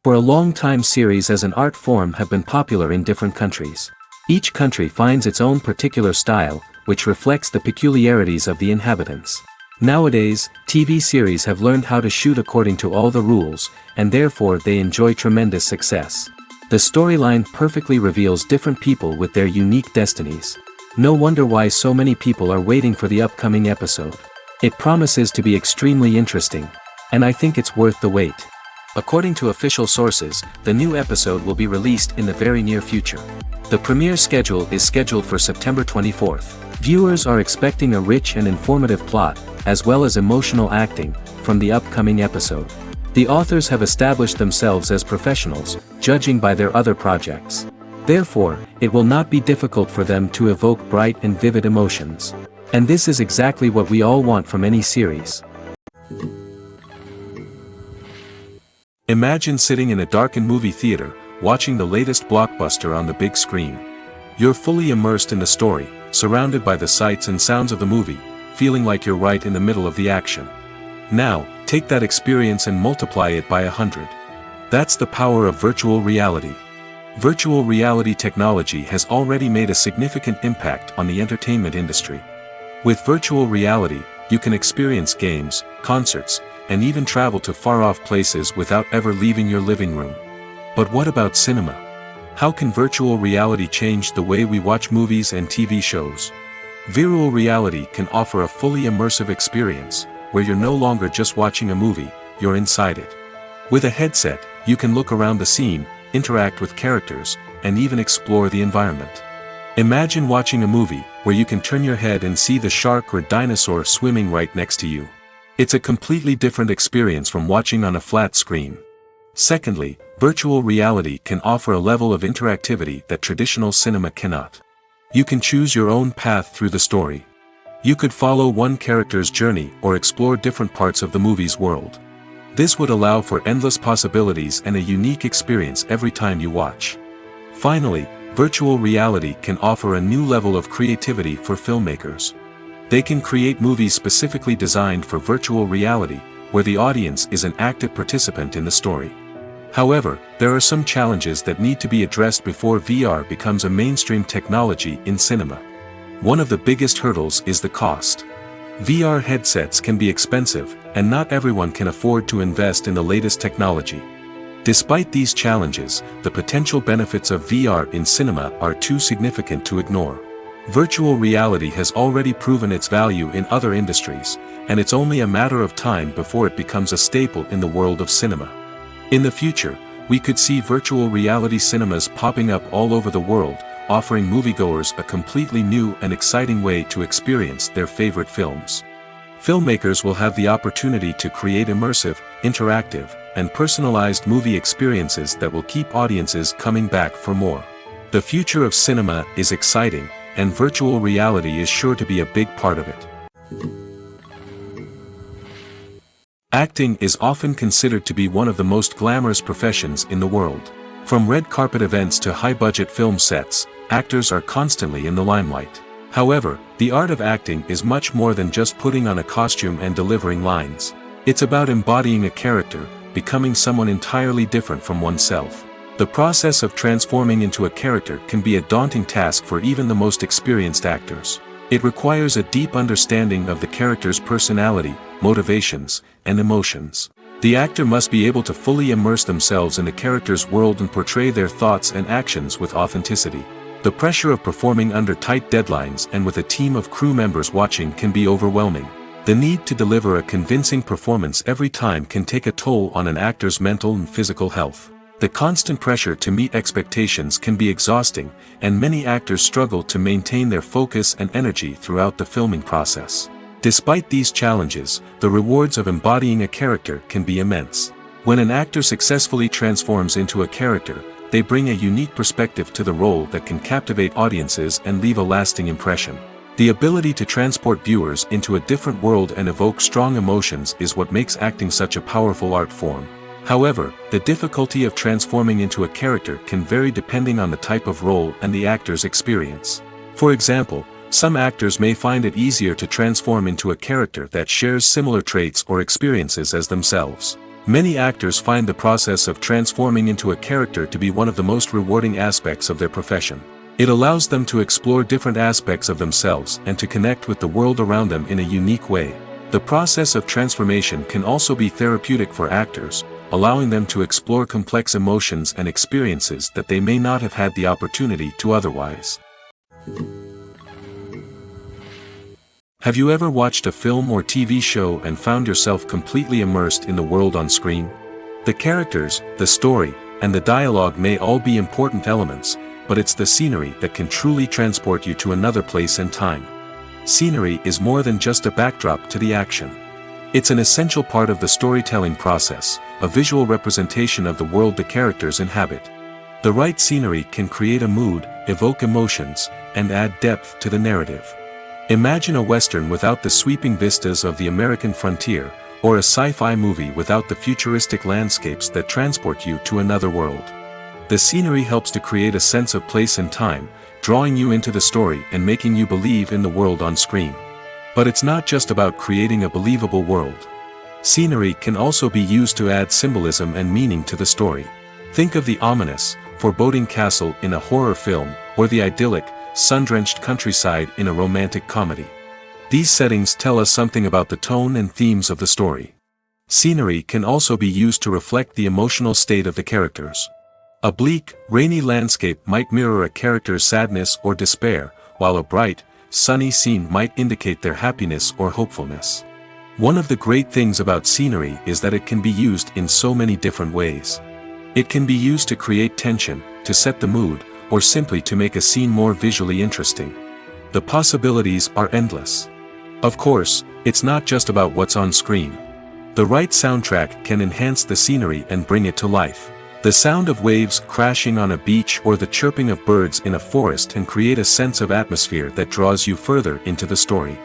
For a long time, series as an art form have been popular in different countries. Each country finds its own particular style, which reflects the peculiarities of the inhabitants. Nowadays, TV series have learned how to shoot according to all the rules, and therefore they enjoy tremendous success. The storyline perfectly reveals different people with their unique destinies. No wonder why so many people are waiting for the upcoming episode. It promises to be extremely interesting, and I think it's worth the wait. According to official sources, the new episode will be released in the very near future. The premiere schedule is scheduled for September 24th. Viewers are expecting a rich and informative plot, as well as emotional acting, from the upcoming episode. The authors have established themselves as professionals, judging by their other projects. Therefore, it will not be difficult for them to evoke bright and vivid emotions. And this is exactly what we all want from any series. Imagine sitting in a darkened movie theater, watching the latest blockbuster on the big screen. You're fully immersed in the story, surrounded by the sights and sounds of the movie, feeling like you're right in the middle of the action. Now, take that experience and multiply it by 100. That's the power of virtual reality. Virtual reality technology has already made a significant impact on the entertainment industry. With virtual reality, you can experience games, concerts, and even travel to far-off places without ever leaving your living room. But what about cinema? How can virtual reality change the way we watch movies and TV shows? Virtual reality can offer a fully immersive experience, where you're no longer just watching a movie, you're inside it. With a headset, you can look around the scene, interact with characters, and even explore the environment. Imagine watching a movie, where you can turn your head and see the shark or dinosaur swimming right next to you. It's a completely different experience from watching on a flat screen. Secondly, virtual reality can offer a level of interactivity that traditional cinema cannot. You can choose your own path through the story. You could follow one character's journey or explore different parts of the movie's world. This would allow for endless possibilities and a unique experience every time you watch. Finally, virtual reality can offer a new level of creativity for filmmakers. They can create movies specifically designed for virtual reality, where the audience is an active participant in the story. However, there are some challenges that need to be addressed before VR becomes a mainstream technology in cinema. One of the biggest hurdles is the cost. VR headsets can be expensive, and not everyone can afford to invest in the latest technology. Despite these challenges, the potential benefits of VR in cinema are too significant to ignore. Virtual reality has already proven its value in other industries, and it's only a matter of time before it becomes a staple in the world of cinema. In the future, we could see virtual reality cinemas popping up all over the world, offering moviegoers a completely new and exciting way to experience their favorite films. Filmmakers will have the opportunity to create immersive, interactive, and personalized movie experiences that will keep audiences coming back for more. The future of cinema is exciting, and virtual reality is sure to be a big part of it. Acting is often considered to be one of the most glamorous professions in the world. From red carpet events to high-budget film sets, actors are constantly in the limelight. However, the art of acting is much more than just putting on a costume and delivering lines. It's about embodying a character, becoming someone entirely different from oneself. The process of transforming into a character can be a daunting task for even the most experienced actors. It requires a deep understanding of the character's personality, motivations, and emotions. The actor must be able to fully immerse themselves in the character's world and portray their thoughts and actions with authenticity. The pressure of performing under tight deadlines and with a team of crew members watching can be overwhelming. The need to deliver a convincing performance every time can take a toll on an actor's mental and physical health. The constant pressure to meet expectations can be exhausting, and many actors struggle to maintain their focus and energy throughout the filming process. Despite these challenges, the rewards of embodying a character can be immense. When an actor successfully transforms into a character, they bring a unique perspective to the role that can captivate audiences and leave a lasting impression. The ability to transport viewers into a different world and evoke strong emotions is what makes acting such a powerful art form. However, the difficulty of transforming into a character can vary depending on the type of role and the actor's experience. For example, some actors may find it easier to transform into a character that shares similar traits or experiences as themselves. Many actors find the process of transforming into a character to be one of the most rewarding aspects of their profession. It allows them to explore different aspects of themselves and to connect with the world around them in a unique way. The process of transformation can also be therapeutic for actors, allowing them to explore complex emotions and experiences that they may not have had the opportunity to otherwise. Have you ever watched a film or TV show and found yourself completely immersed in the world on screen? The characters, the story, and the dialogue may all be important elements, but it's the scenery that can truly transport you to another place and time. Scenery is more than just a backdrop to the action. It's an essential part of the storytelling process, a visual representation of the world the characters inhabit. The right scenery can create a mood, evoke emotions, and add depth to the narrative. Imagine a Western without the sweeping vistas of the American frontier, or a sci-fi movie without the futuristic landscapes that transport you to another world. The scenery helps to create a sense of place and time, drawing you into the story and making you believe in the world on screen. But it's not just about creating a believable world. Scenery can also be used to add symbolism and meaning to the story. Think of the ominous, foreboding castle in a horror film, or the idyllic, sun-drenched countryside in a romantic comedy. These settings tell us something about the tone and themes of the story. Scenery can also be used to reflect the emotional state of the characters. A bleak, rainy landscape might mirror a character's sadness or despair, while a bright, sunny scene might indicate their happiness or hopefulness. One of the great things about scenery is that it can be used in so many different ways. It can be used to create tension, to set the mood, or simply to make a scene more visually interesting. The possibilities are endless. Of course, it's not just about what's on screen. The right soundtrack can enhance the scenery and bring it to life. The sound of waves crashing on a beach or the chirping of birds in a forest can create a sense of atmosphere that draws you further into the story.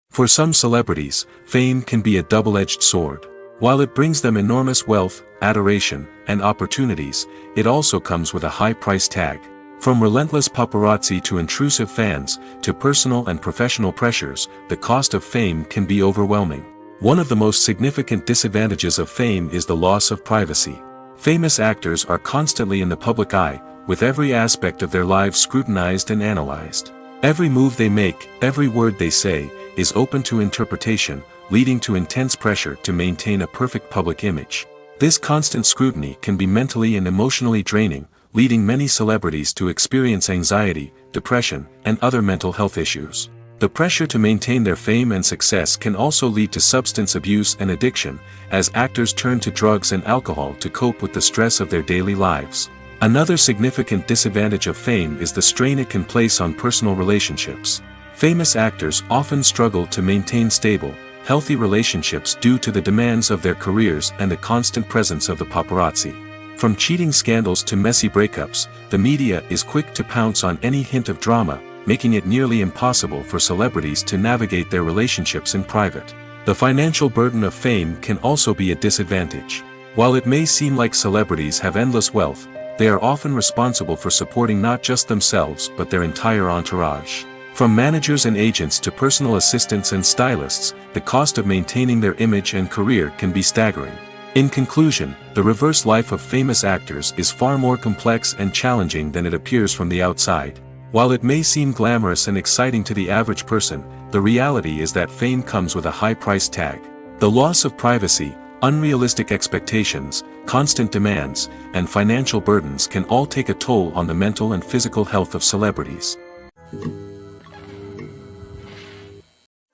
For some celebrities, fame can be a double-edged sword. While it brings them enormous wealth, adoration, and opportunities, it also comes with a high price tag. From relentless paparazzi to intrusive fans, to personal and professional pressures, the cost of fame can be overwhelming. One of the most significant disadvantages of fame is the loss of privacy. Famous actors are constantly in the public eye, with every aspect of their lives scrutinized and analyzed. Every move they make, every word they say, is open to interpretation, leading to intense pressure to maintain a perfect public image. This constant scrutiny can be mentally and emotionally draining, leading many celebrities to experience anxiety, depression, and other mental health issues. The pressure to maintain their fame and success can also lead to substance abuse and addiction, as actors turn to drugs and alcohol to cope with the stress of their daily lives. Another significant disadvantage of fame is the strain it can place on personal relationships. Famous actors often struggle to maintain stable, healthy relationships due to the demands of their careers and the constant presence of the paparazzi. From cheating scandals to messy breakups, the media is quick to pounce on any hint of drama, making it nearly impossible for celebrities to navigate their relationships in private. The financial burden of fame can also be a disadvantage. While it may seem like celebrities have endless wealth, they are often responsible for supporting not just themselves but their entire entourage. From managers and agents to personal assistants and stylists, the cost of maintaining their image and career can be staggering. In conclusion, the reverse life of famous actors is far more complex and challenging than it appears from the outside. While it may seem glamorous and exciting to the average person, the reality is that fame comes with a high price tag. The loss of privacy, unrealistic expectations, constant demands, and financial burdens can all take a toll on the mental and physical health of celebrities.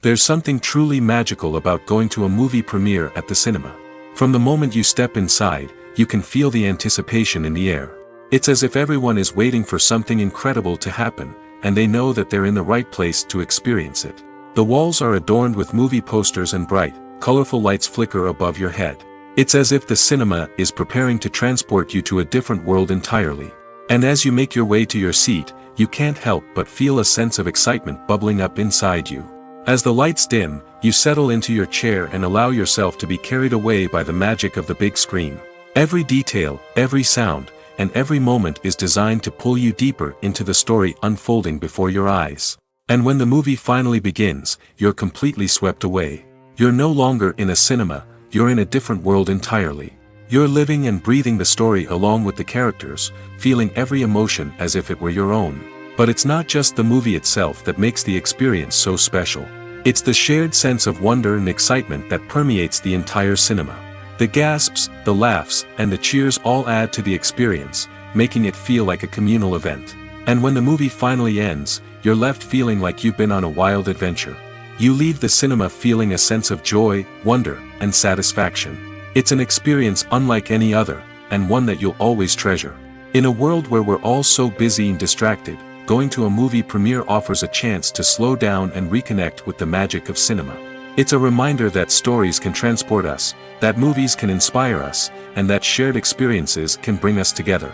There's something truly magical about going to a movie premiere at the cinema. From the moment you step inside, you can feel the anticipation in the air. It's as if everyone is waiting for something incredible to happen, and they know that they're in the right place to experience it. The walls are adorned with movie posters and bright, colorful lights flicker above your head. It's as if the cinema is preparing to transport you to a different world entirely. And as you make your way to your seat, you can't help but feel a sense of excitement bubbling up inside you. As the lights dim, you settle into your chair and allow yourself to be carried away by the magic of the big screen. Every detail, every sound, and every moment is designed to pull you deeper into the story unfolding before your eyes. And when the movie finally begins, you're completely swept away. You're no longer in a cinema, you're in a different world entirely. You're living and breathing the story along with the characters, feeling every emotion as if it were your own. But it's not just the movie itself that makes the experience so special. It's the shared sense of wonder and excitement that permeates the entire cinema. The gasps, the laughs, and the cheers all add to the experience, making it feel like a communal event. And when the movie finally ends, you're left feeling like you've been on a wild adventure. You leave the cinema feeling a sense of joy, wonder, and satisfaction. It's an experience unlike any other, and one that you'll always treasure. In a world where we're all so busy and distracted, going to a movie premiere offers a chance to slow down and reconnect with the magic of cinema. It's a reminder that stories can transport us, that movies can inspire us, and that shared experiences can bring us together.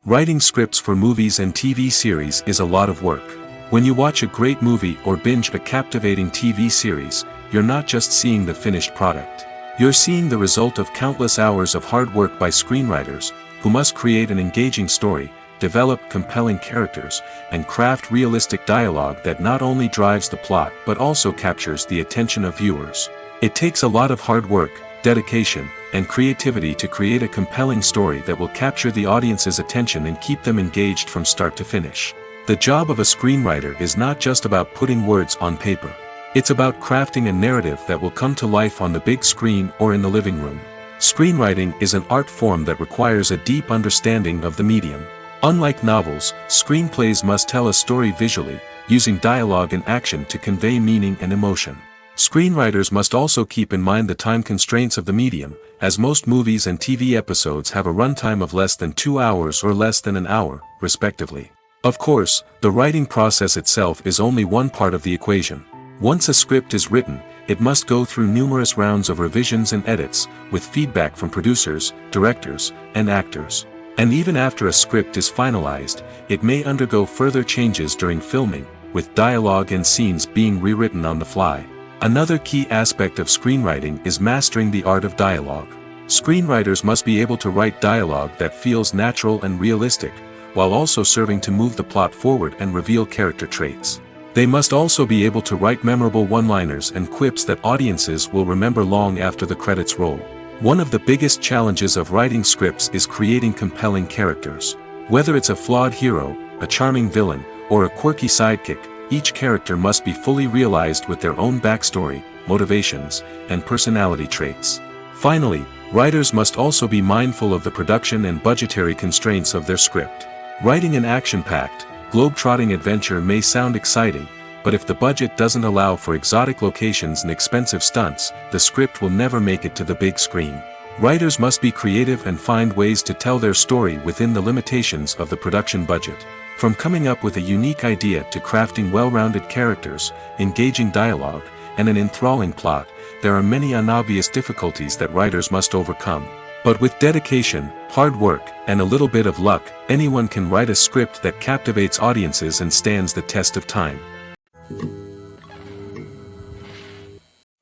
Writing scripts for movies and TV series is a lot of work. When you watch a great movie or binge a captivating TV series, you're not just seeing the finished product. You're seeing the result of countless hours of hard work by screenwriters, who must create an engaging story, develop compelling characters, and craft realistic dialogue that not only drives the plot but also captures the attention of viewers. It takes a lot of hard work, dedication, and creativity to create a compelling story that will capture the audience's attention and keep them engaged from start to finish. The job of a screenwriter is not just about putting words on paper. It's about crafting a narrative that will come to life on the big screen or in the living room. Screenwriting is an art form that requires a deep understanding of the medium. Unlike novels, screenplays must tell a story visually, using dialogue and action to convey meaning and emotion. Screenwriters must also keep in mind the time constraints of the medium, as most movies and TV episodes have a runtime of less than 2 hours or less than an hour, respectively. Of course, the writing process itself is only one part of the equation. Once a script is written, it must go through numerous rounds of revisions and edits, with feedback from producers, directors, and actors. And even after a script is finalized, it may undergo further changes during filming, with dialogue and scenes being rewritten on the fly. Another key aspect of screenwriting is mastering the art of dialogue. Screenwriters must be able to write dialogue that feels natural and realistic, while also serving to move the plot forward and reveal character traits. They must also be able to write memorable one-liners and quips that audiences will remember long after the credits roll. One of the biggest challenges of writing scripts is creating compelling characters. Whether it's a flawed hero, a charming villain, or a quirky sidekick, each character must be fully realized with their own backstory, motivations, and personality traits. Finally, writers must also be mindful of the production and budgetary constraints of their script. Writing an action-packed, globe-trotting adventure may sound exciting, but if the budget doesn't allow for exotic locations and expensive stunts, the script will never make it to the big screen. Writers must be creative and find ways to tell their story within the limitations of the production budget. From coming up with a unique idea to crafting well-rounded characters, engaging dialogue, and an enthralling plot, there are many unobvious difficulties that writers must overcome. But with dedication, hard work, and a little bit of luck, anyone can write a script that captivates audiences and stands the test of time.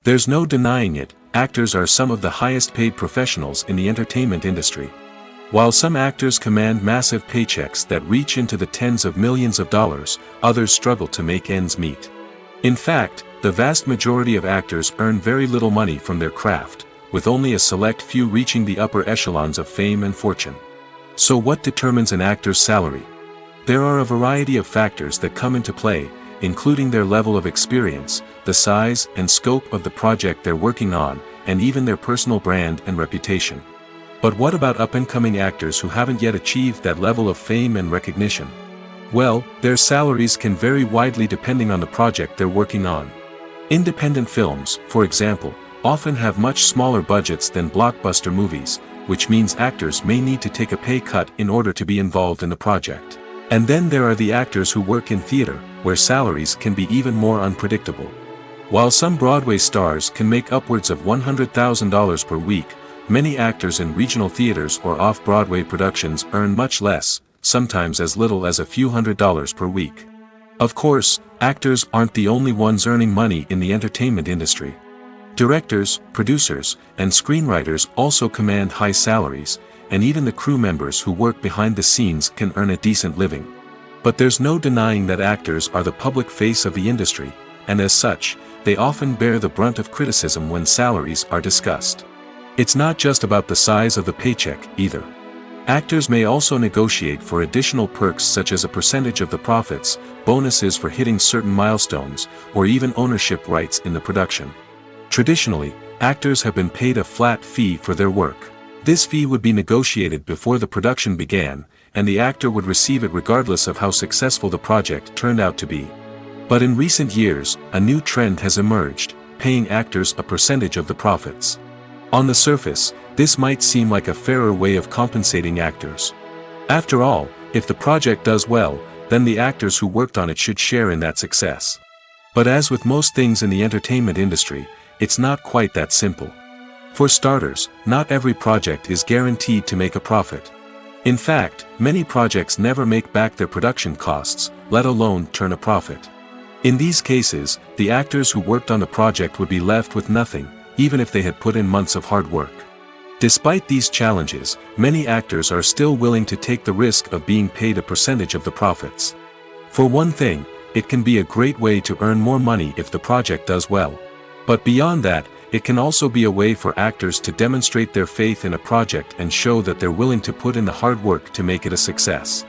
There's no denying it, actors are some of the highest paid professionals in the entertainment industry. While some actors command massive paychecks that reach into the tens of millions of dollars, others struggle to make ends meet. In fact, the vast majority of actors earn very little money from their craft, with only a select few reaching the upper echelons of fame and fortune. So what determines an actor's salary? There are a variety of factors that come into play, including their level of experience, the size and scope of the project they're working on, and even their personal brand and reputation. But what about up-and-coming actors who haven't yet achieved that level of fame and recognition? Well, their salaries can vary widely depending on the project they're working on. Independent films, for example, often have much smaller budgets than blockbuster movies, which means actors may need to take a pay cut in order to be involved in the project. And then there are the actors who work in theater, where salaries can be even more unpredictable. While some Broadway stars can make upwards of $100,000 per week, many actors in regional theaters or off-Broadway productions earn much less, sometimes as little as a few $100s per week. Of course, actors aren't the only ones earning money in the entertainment industry. Directors, producers, and screenwriters also command high salaries, and even the crew members who work behind the scenes can earn a decent living. But there's no denying that actors are the public face of the industry, and as such, they often bear the brunt of criticism when salaries are discussed. It's not just about the size of the paycheck, either. Actors may also negotiate for additional perks such as a percentage of the profits, bonuses for hitting certain milestones, or even ownership rights in the production. Traditionally, actors have been paid a flat fee for their work. This fee would be negotiated before the production began, and the actor would receive it regardless of how successful the project turned out to be. But in recent years, a new trend has emerged, paying actors a percentage of the profits. On the surface, this might seem like a fairer way of compensating actors. After all, if the project does well, then the actors who worked on it should share in that success. But as with most things in the entertainment industry, it's not quite that simple. For starters, not every project is guaranteed to make a profit. In fact, many projects never make back their production costs, let alone turn a profit. In these cases, the actors who worked on the project would be left with nothing, even if they had put in months of hard work. Despite these challenges, many actors are still willing to take the risk of being paid a percentage of the profits. For one thing, it can be a great way to earn more money if the project does well. But beyond that, it can also be a way for actors to demonstrate their faith in a project and show that they're willing to put in the hard work to make it a success.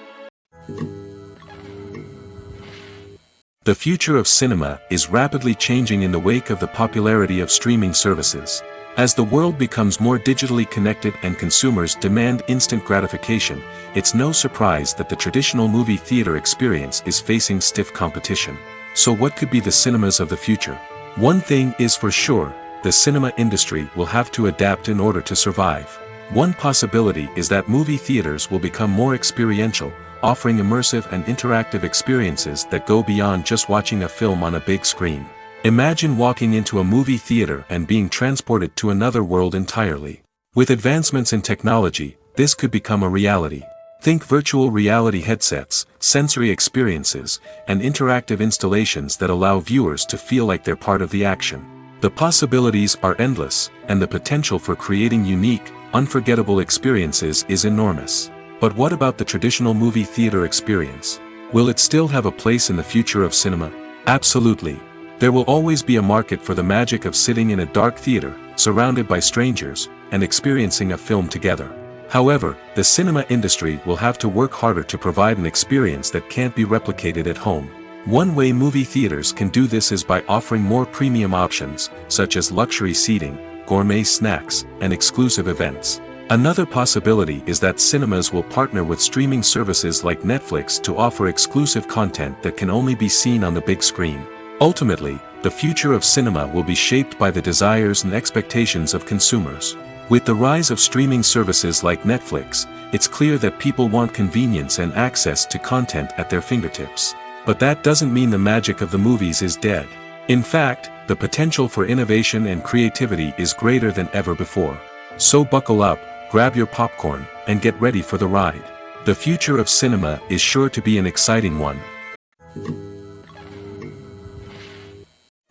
The future of cinema is rapidly changing in the wake of the popularity of streaming services. As the world becomes more digitally connected and consumers demand instant gratification, it's no surprise that the traditional movie theater experience is facing stiff competition. So what could be the cinemas of the future? One thing is for sure, the cinema industry will have to adapt in order to survive. One possibility is that movie theaters will become more experiential, offering immersive and interactive experiences that go beyond just watching a film on a big screen. Imagine walking into a movie theater and being transported to another world entirely. With advancements in technology, this could become a reality. Think virtual reality headsets, sensory experiences, and interactive installations that allow viewers to feel like they're part of the action. The possibilities are endless, and the potential for creating unique, unforgettable experiences is enormous. But what about the traditional movie theater experience? Will it still have a place in the future of cinema? Absolutely. There will always be a market for the magic of sitting in a dark theater, surrounded by strangers, and experiencing a film together. However, the cinema industry will have to work harder to provide an experience that can't be replicated at home. One way movie theaters can do this is by offering more premium options, such as luxury seating, gourmet snacks, and exclusive events. Another possibility is that cinemas will partner with streaming services like Netflix to offer exclusive content that can only be seen on the big screen. Ultimately, the future of cinema will be shaped by the desires and expectations of consumers. With the rise of streaming services like Netflix, it's clear that people want convenience and access to content at their fingertips. But that doesn't mean the magic of the movies is dead. In fact, the potential for innovation and creativity is greater than ever before. So buckle up, grab your popcorn, and get ready for the ride. The future of cinema is sure to be an exciting one.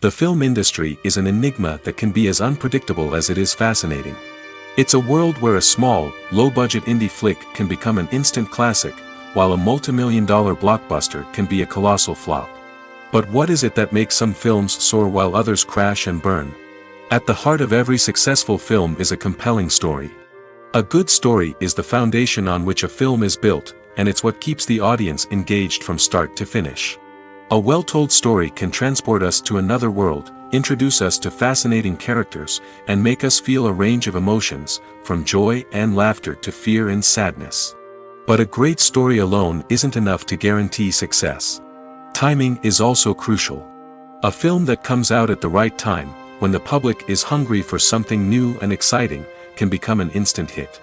The film industry is an enigma that can be as unpredictable as it is fascinating. It's a world where a small, low-budget indie flick can become an instant classic, while a multi-million-dollar blockbuster can be a colossal flop. But what is it that makes some films soar while others crash and burn? At the heart of every successful film is a compelling story. A good story is the foundation on which a film is built, and it's what keeps the audience engaged from start to finish. A well-told story can transport us to another world, introduce us to fascinating characters, and make us feel a range of emotions, from joy and laughter to fear and sadness. But a great story alone isn't enough to guarantee success. Timing is also crucial. A film that comes out at the right time, when the public is hungry for something new and exciting, can become an instant hit.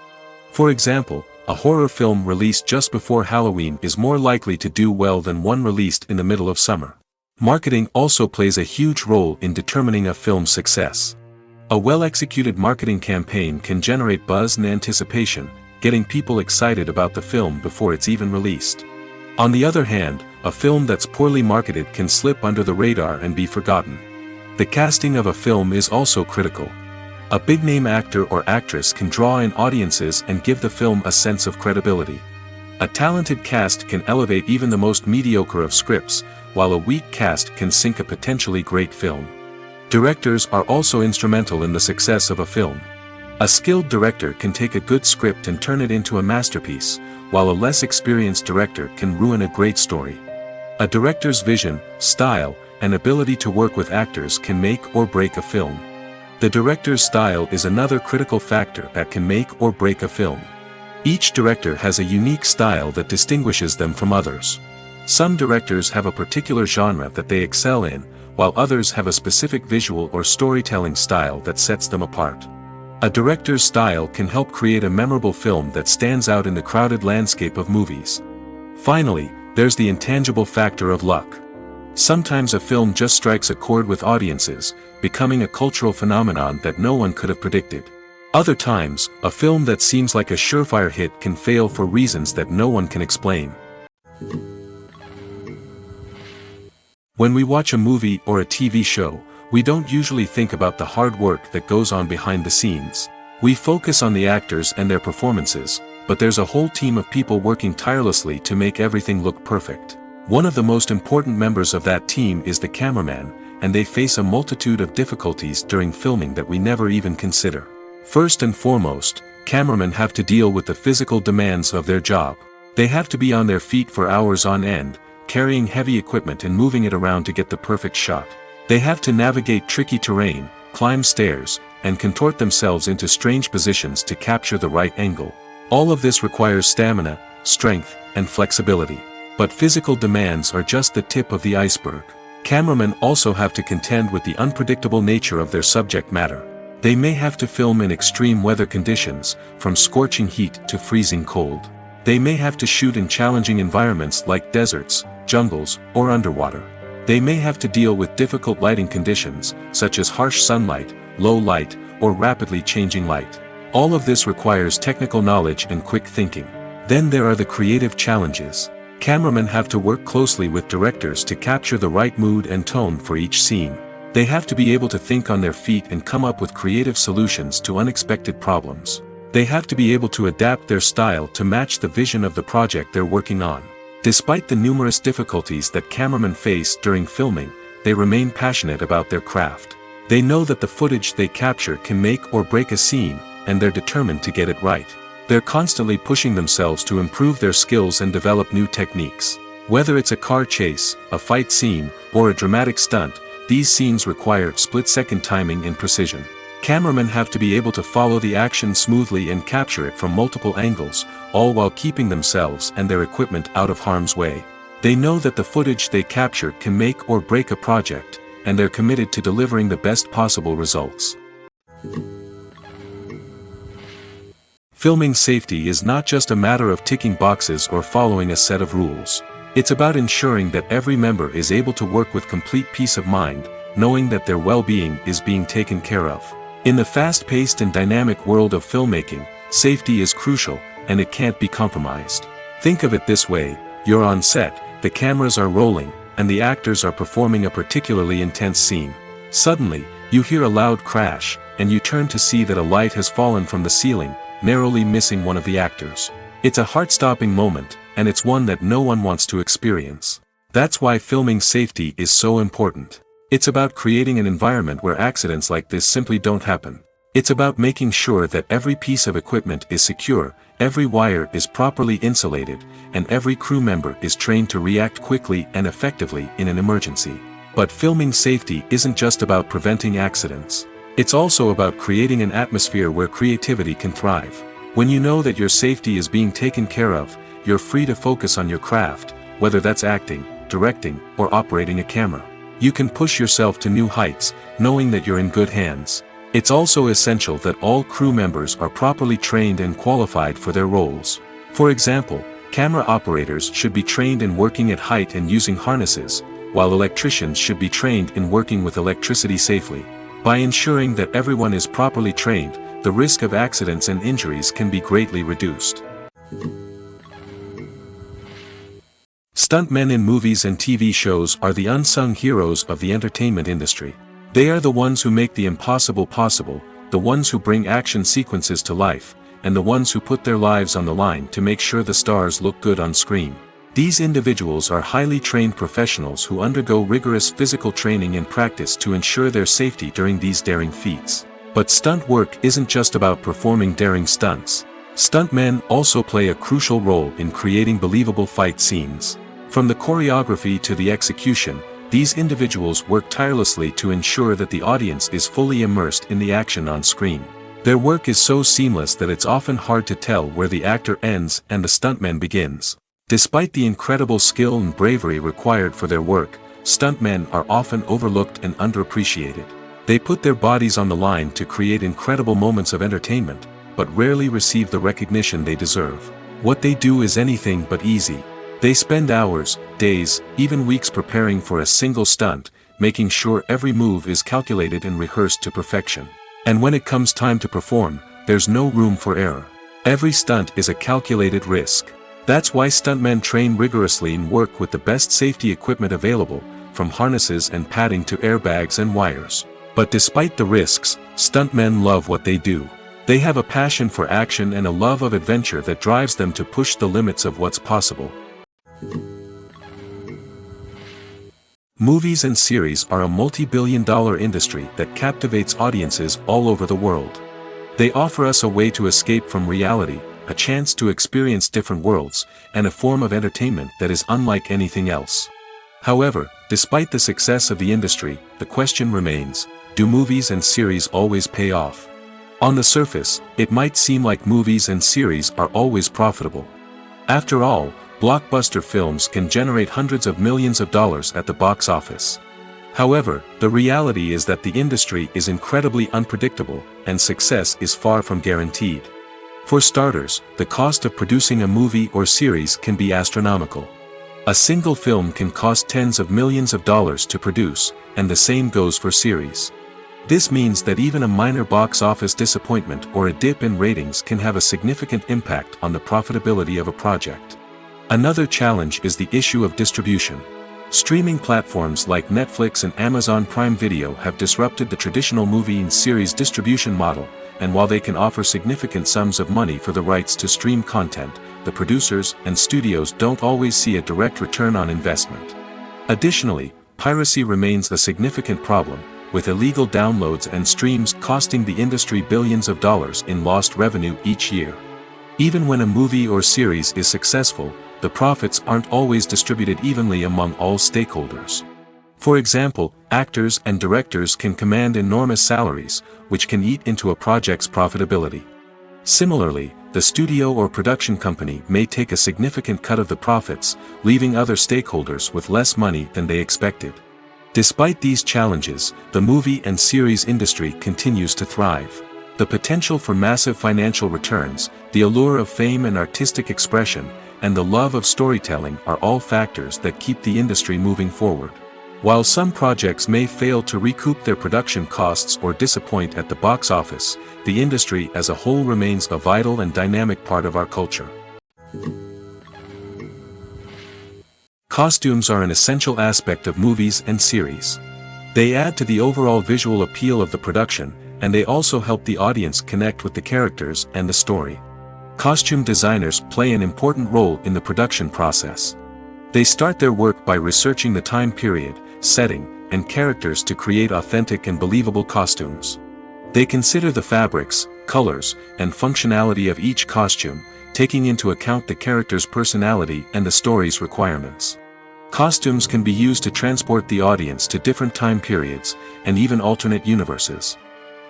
For example, a horror film released just before Halloween is more likely to do well than one released in the middle of summer. Marketing also plays a huge role in determining a film's success. A well-executed marketing campaign can generate buzz and anticipation, getting people excited about the film before it's even released. On the other hand, a film that's poorly marketed can slip under the radar and be forgotten. The casting of a film is also critical. A big-name actor or actress can draw in audiences and give the film a sense of credibility. A talented cast can elevate even the most mediocre of scripts, while a weak cast can sink a potentially great film. Directors are also instrumental in the success of a film. A skilled director can take a good script and turn it into a masterpiece, while a less experienced director can ruin a great story. A director's vision, style, and ability to work with actors can make or break a film. The director's style is another critical factor that can make or break a film. Each director has a unique style that distinguishes them from others. Some directors have a particular genre that they excel in, while others have a specific visual or storytelling style that sets them apart. A director's style can help create a memorable film that stands out in the crowded landscape of movies. Finally, there's the intangible factor of luck. Sometimes a film just strikes a chord with audiences, becoming a cultural phenomenon that no one could have predicted. Other times, a film that seems like a surefire hit can fail for reasons that no one can explain. When we watch a movie or a TV show, we don't usually think about the hard work that goes on behind the scenes. We focus on the actors and their performances, but there's a whole team of people working tirelessly to make everything look perfect. One of the most important members of that team is the cameraman, and they face a multitude of difficulties during filming that we never even consider. First and foremost, cameramen have to deal with the physical demands of their job. They have to be on their feet for hours on end, carrying heavy equipment and moving it around to get the perfect shot. They have to navigate tricky terrain, climb stairs, and contort themselves into strange positions to capture the right angle. All of this requires stamina, strength, and flexibility. But physical demands are just the tip of the iceberg. Cameramen also have to contend with the unpredictable nature of their subject matter. They may have to film in extreme weather conditions, from scorching heat to freezing cold. They may have to shoot in challenging environments like deserts, jungles, or underwater. They may have to deal with difficult lighting conditions, such as harsh sunlight, low light, or rapidly changing light. All of this requires technical knowledge and quick thinking. Then there are the creative challenges. Cameramen have to work closely with directors to capture the right mood and tone for each scene. They have to be able to think on their feet and come up with creative solutions to unexpected problems. They have to be able to adapt their style to match the vision of the project they're working on. Despite the numerous difficulties that cameramen face during filming, they remain passionate about their craft. They know that the footage they capture can make or break a scene, and they're determined to get it right. They're constantly pushing themselves to improve their skills and develop new techniques. Whether it's a car chase, a fight scene, or a dramatic stunt, these scenes require split-second timing and precision. Cameramen have to be able to follow the action smoothly and capture it from multiple angles, all while keeping themselves and their equipment out of harm's way. They know that the footage they capture can make or break a project, and they're committed to delivering the best possible results. Filming safety is not just a matter of ticking boxes or following a set of rules. It's about ensuring that every member is able to work with complete peace of mind, knowing that their well-being is being taken care of. In the fast-paced and dynamic world of filmmaking, safety is crucial, and it can't be compromised. Think of it this way: you're on set, the cameras are rolling, and the actors are performing a particularly intense scene. Suddenly, you hear a loud crash, and you turn to see that a light has fallen from the ceiling, narrowly missing one of the actors. It's a heart-stopping moment, and it's one that no one wants to experience. That's why filming safety is so important. It's about creating an environment where accidents like this simply don't happen. It's about making sure that every piece of equipment is secure, every wire is properly insulated, and every crew member is trained to react quickly and effectively in an emergency. But filming safety isn't just about preventing accidents. It's also about creating an atmosphere where creativity can thrive. When you know that your safety is being taken care of, you're free to focus on your craft, whether that's acting, directing, or operating a camera. You can push yourself to new heights, knowing that you're in good hands. It's also essential that all crew members are properly trained and qualified for their roles. For example, camera operators should be trained in working at height and using harnesses, while electricians should be trained in working with electricity safely. By ensuring that everyone is properly trained, the risk of accidents and injuries can be greatly reduced. Stuntmen in movies and TV shows are the unsung heroes of the entertainment industry. They are the ones who make the impossible possible, the ones who bring action sequences to life, and the ones who put their lives on the line to make sure the stars look good on screen. These individuals are highly trained professionals who undergo rigorous physical training and practice to ensure their safety during these daring feats. But stunt work isn't just about performing daring stunts. Stuntmen also play a crucial role in creating believable fight scenes. From the choreography to the execution, these individuals work tirelessly to ensure that the audience is fully immersed in the action on screen. Their work is so seamless that it's often hard to tell where the actor ends and the stuntman begins. Despite the incredible skill and bravery required for their work, stuntmen are often overlooked and underappreciated. They put their bodies on the line to create incredible moments of entertainment, but rarely receive the recognition they deserve. What they do is anything but easy. They spend hours, days, even weeks preparing for a single stunt, making sure every move is calculated and rehearsed to perfection. And when it comes time to perform, there's no room for error. Every stunt is a calculated risk. That's why stuntmen train rigorously and work with the best safety equipment available, from harnesses and padding to airbags and wires. But despite the risks, stuntmen love what they do. They have a passion for action and a love of adventure that drives them to push the limits of what's possible. Movies and series are a multi-billion-dollar industry that captivates audiences all over the world. They offer us a way to escape from reality, a chance to experience different worlds, and a form of entertainment that is unlike anything else. However, despite the success of the industry, the question remains, do movies and series always pay off? On the surface, it might seem like movies and series are always profitable. After all, blockbuster films can generate hundreds of millions of dollars at the box office. However, the reality is that the industry is incredibly unpredictable, and success is far from guaranteed. For starters, the cost of producing a movie or series can be astronomical. A single film can cost tens of millions of dollars to produce, and the same goes for series. This means that even a minor box office disappointment or a dip in ratings can have a significant impact on the profitability of a project. Another challenge is the issue of distribution. Streaming platforms like Netflix and Amazon Prime Video have disrupted the traditional movie and series distribution model, and while they can offer significant sums of money for the rights to stream content, the producers and studios don't always see a direct return on investment. Additionally, piracy remains a significant problem, with illegal downloads and streams costing the industry billions of dollars in lost revenue each year. Even when a movie or series is successful, the profits aren't always distributed evenly among all stakeholders. For example, actors and directors can command enormous salaries, which can eat into a project's profitability. Similarly, the studio or production company may take a significant cut of the profits, leaving other stakeholders with less money than they expected. Despite these challenges, the movie and series industry continues to thrive. The potential for massive financial returns, the allure of fame and artistic expression, and the love of storytelling are all factors that keep the industry moving forward. While some projects may fail to recoup their production costs or disappoint at the box office, the industry as a whole remains a vital and dynamic part of our culture. Costumes are an essential aspect of movies and series. They add to the overall visual appeal of the production, and they also help the audience connect with the characters and the story. Costume designers play an important role in the production process. They start their work by researching the time period, setting, and characters to create authentic and believable costumes. They consider the fabrics, colors, and functionality of each costume, taking into account the character's personality and the story's requirements. Costumes can be used to transport the audience to different time periods, and even alternate universes.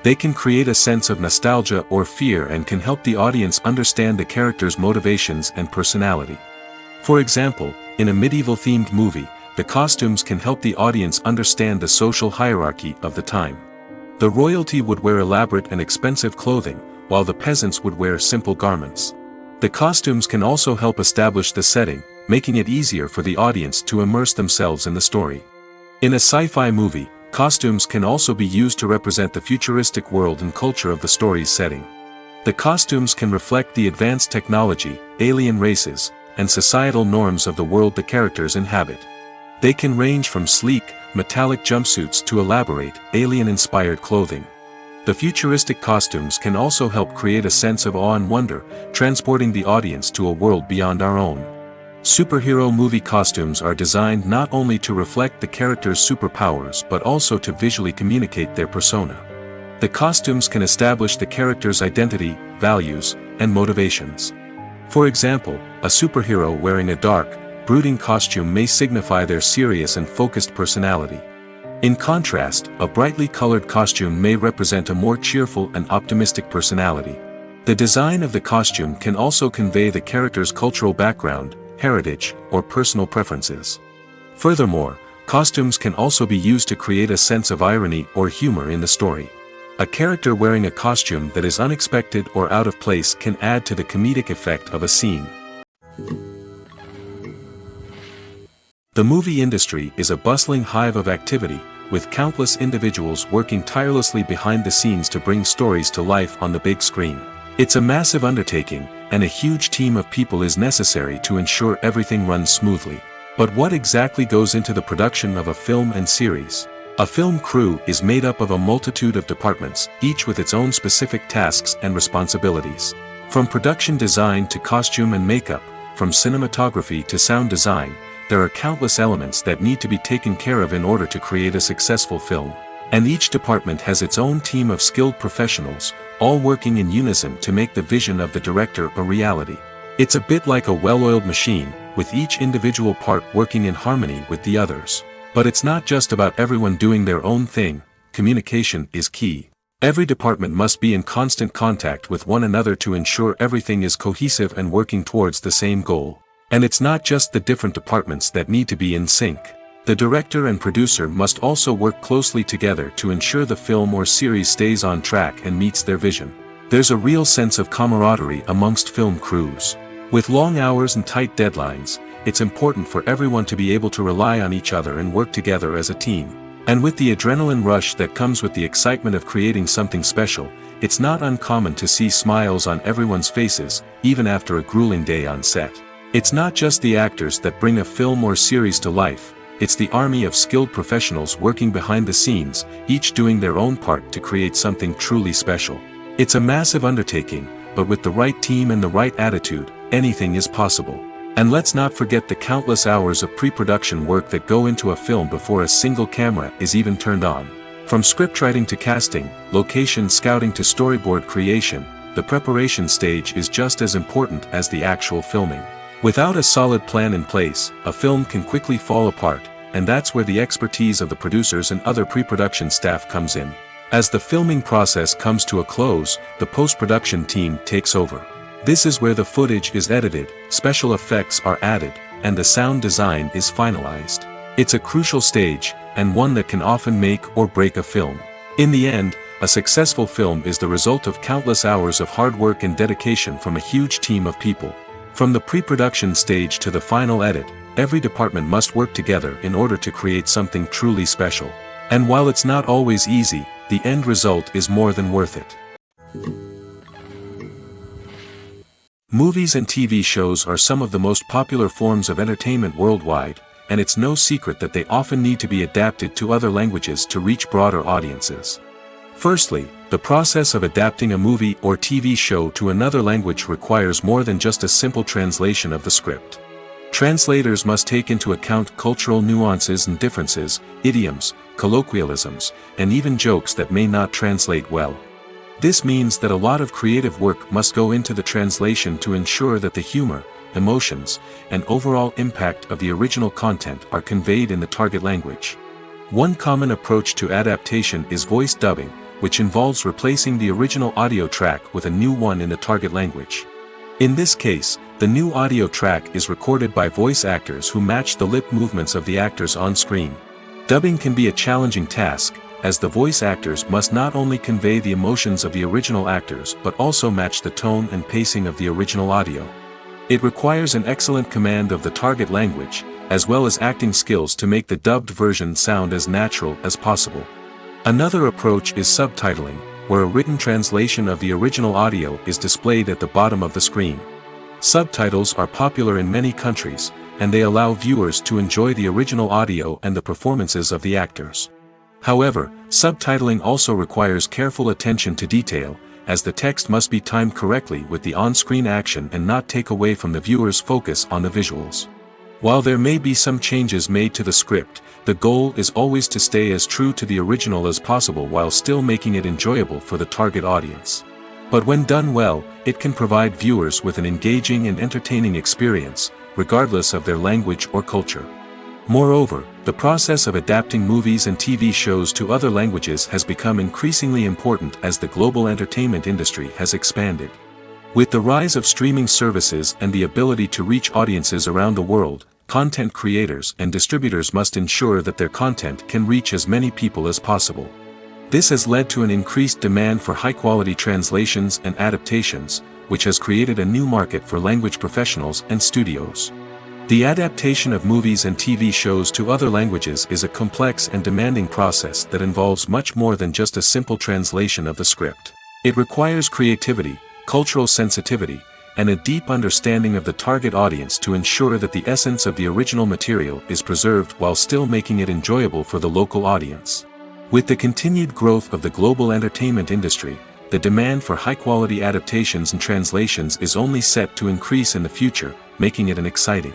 They can create a sense of nostalgia or fear and can help the audience understand the character's motivations and personality. For example, in a medieval-themed movie, the costumes can help the audience understand the social hierarchy of the time. The royalty would wear elaborate and expensive clothing, while the peasants would wear simple garments. The costumes can also help establish the setting, making it easier for the audience to immerse themselves in the story. In a sci-fi movie, costumes can also be used to represent the futuristic world and culture of the story's setting. The costumes can reflect the advanced technology, alien races, and societal norms of the world the characters inhabit. They can range from sleek, metallic jumpsuits to elaborate, alien-inspired clothing. The futuristic costumes can also help create a sense of awe and wonder, transporting the audience to a world beyond our own. Superhero movie costumes are designed not only to reflect the character's superpowers but also to visually communicate their persona. The costumes can establish the character's identity, values, and motivations. For example, a superhero wearing a dark, brooding costume may signify their serious and focused personality. In contrast, a brightly colored costume may represent a more cheerful and optimistic personality. The design of the costume can also convey the character's cultural background, heritage, or personal preferences. Furthermore, costumes can also be used to create a sense of irony or humor in the story. A character wearing a costume that is unexpected or out of place can add to the comedic effect of a scene. The movie industry is a bustling hive of activity, with countless individuals working tirelessly behind the scenes to bring stories to life on the big screen. It's a massive undertaking, and a huge team of people is necessary to ensure everything runs smoothly. But what exactly goes into the production of a film and series? A film crew is made up of a multitude of departments, each with its own specific tasks and responsibilities. From production design to costume and makeup, from cinematography to sound design, there are countless elements that need to be taken care of in order to create a successful film. And each department has its own team of skilled professionals, all working in unison to make the vision of the director a reality. It's a bit like a well-oiled machine, with each individual part working in harmony with the others. But it's not just about everyone doing their own thing. Communication is key. Every department must be in constant contact with one another to ensure everything is cohesive and working towards the same goal. And it's not just the different departments that need to be in sync. The director and producer must also work closely together to ensure the film or series stays on track and meets their vision. There's a real sense of camaraderie amongst film crews. With long hours and tight deadlines, it's important for everyone to be able to rely on each other and work together as a team. And with the adrenaline rush that comes with the excitement of creating something special, it's not uncommon to see smiles on everyone's faces, even after a grueling day on set. It's not just the actors that bring a film or series to life, it's the army of skilled professionals working behind the scenes, each doing their own part to create something truly special. It's a massive undertaking, but with the right team and the right attitude, anything is possible. And let's not forget the countless hours of pre-production work that go into a film before a single camera is even turned on. From scriptwriting to casting, location scouting to storyboard creation, the preparation stage is just as important as the actual filming. Without a solid plan in place, a film can quickly fall apart, and that's where the expertise of the producers and other pre-production staff comes in. As the filming process comes to a close, the post-production team takes over. This is where the footage is edited, special effects are added, and the sound design is finalized. It's a crucial stage, and one that can often make or break a film. In the end, a successful film is the result of countless hours of hard work and dedication from a huge team of people. From the pre-production stage to the final edit, every department must work together in order to create something truly special. And while it's not always easy, the end result is more than worth it. Movies and TV shows are some of the most popular forms of entertainment worldwide, and it's no secret that they often need to be adapted to other languages to reach broader audiences. Firstly, the process of adapting a movie or TV show to another language requires more than just a simple translation of the script. Translators must take into account cultural nuances and differences, idioms, colloquialisms, and even jokes that may not translate well. This means that a lot of creative work must go into the translation to ensure that the humor, emotions, and overall impact of the original content are conveyed in the target language. One common approach to adaptation is voice dubbing, which involves replacing the original audio track with a new one in the target language. In this case, the new audio track is recorded by voice actors who match the lip movements of the actors on screen. Dubbing can be a challenging task, as the voice actors must not only convey the emotions of the original actors but also match the tone and pacing of the original audio. It requires an excellent command of the target language, as well as acting skills to make the dubbed version sound as natural as possible. Another approach is subtitling, where a written translation of the original audio is displayed at the bottom of the screen. Subtitles are popular in many countries, and they allow viewers to enjoy the original audio and the performances of the actors. However, subtitling also requires careful attention to detail, as the text must be timed correctly with the on-screen action and not take away from the viewer's focus on the visuals. While there may be some changes made to the script, the goal is always to stay as true to the original as possible while still making it enjoyable for the target audience. But when done well, it can provide viewers with an engaging and entertaining experience, regardless of their language or culture. Moreover, the process of adapting movies and TV shows to other languages has become increasingly important as the global entertainment industry has expanded. With the rise of streaming services and the ability to reach audiences around the world, content creators and distributors must ensure that their content can reach as many people as possible. This has led to an increased demand for high-quality translations and adaptations, which has created a new market for language professionals and studios. The adaptation of movies and TV shows to other languages is a complex and demanding process that involves much more than just a simple translation of the script. It requires creativity, cultural sensitivity, and a deep understanding of the target audience to ensure that the essence of the original material is preserved while still making it enjoyable for the local audience. With the continued growth of the global entertainment industry, the demand for high-quality adaptations and translations is only set to increase in the future, making it an exciting.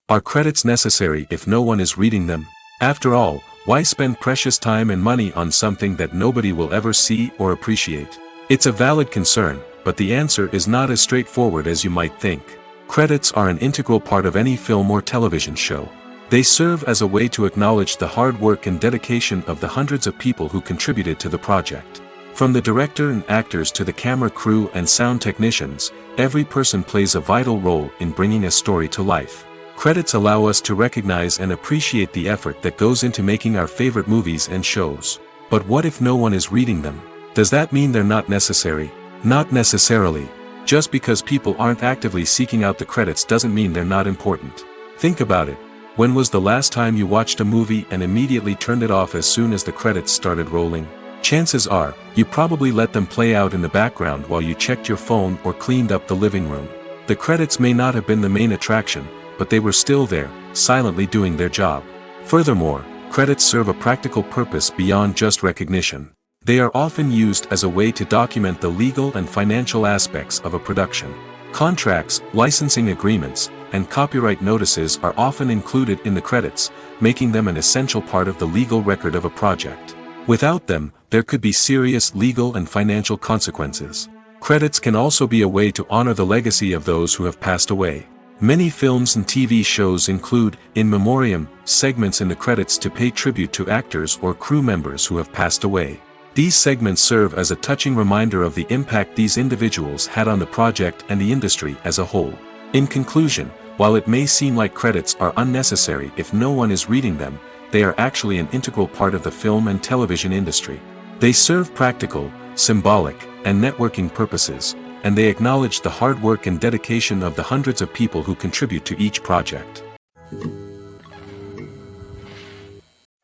Are credits necessary if no one is reading them? After all, why spend precious time and money on something that nobody will ever see or appreciate? It's a valid concern, but the answer is not as straightforward as you might think. Credits are an integral part of any film or television show. They serve as a way to acknowledge the hard work and dedication of the hundreds of people who contributed to the project. From the director and actors to the camera crew and sound technicians, every person plays a vital role in bringing a story to life. Credits allow us to recognize and appreciate the effort that goes into making our favorite movies and shows. But what if no one is reading them? Does that mean they're not necessary? Not necessarily. Just because people aren't actively seeking out the credits doesn't mean they're not important. Think about it. When was the last time you watched a movie and immediately turned it off as soon as the credits started rolling? Chances are, you probably let them play out in the background while you checked your phone or cleaned up the living room. The credits may not have been the main attraction, but they were still there, silently doing their job. Furthermore, credits serve a practical purpose beyond just recognition. They are often used as a way to document the legal and financial aspects of a production. Contracts, licensing agreements, and copyright notices are often included in the credits, making them an essential part of the legal record of a project. Without them, there could be serious legal and financial consequences. Credits can also be a way to honor the legacy of those who have passed away. Many films and TV shows include, in memoriam, segments in the credits to pay tribute to actors or crew members who have passed away. These segments serve as a touching reminder of the impact these individuals had on the project and the industry as a whole. In conclusion, while it may seem like credits are unnecessary if no one is reading them, they are actually an integral part of the film and television industry. They serve practical, symbolic, and networking purposes, and they acknowledge the hard work and dedication of the hundreds of people who contribute to each project.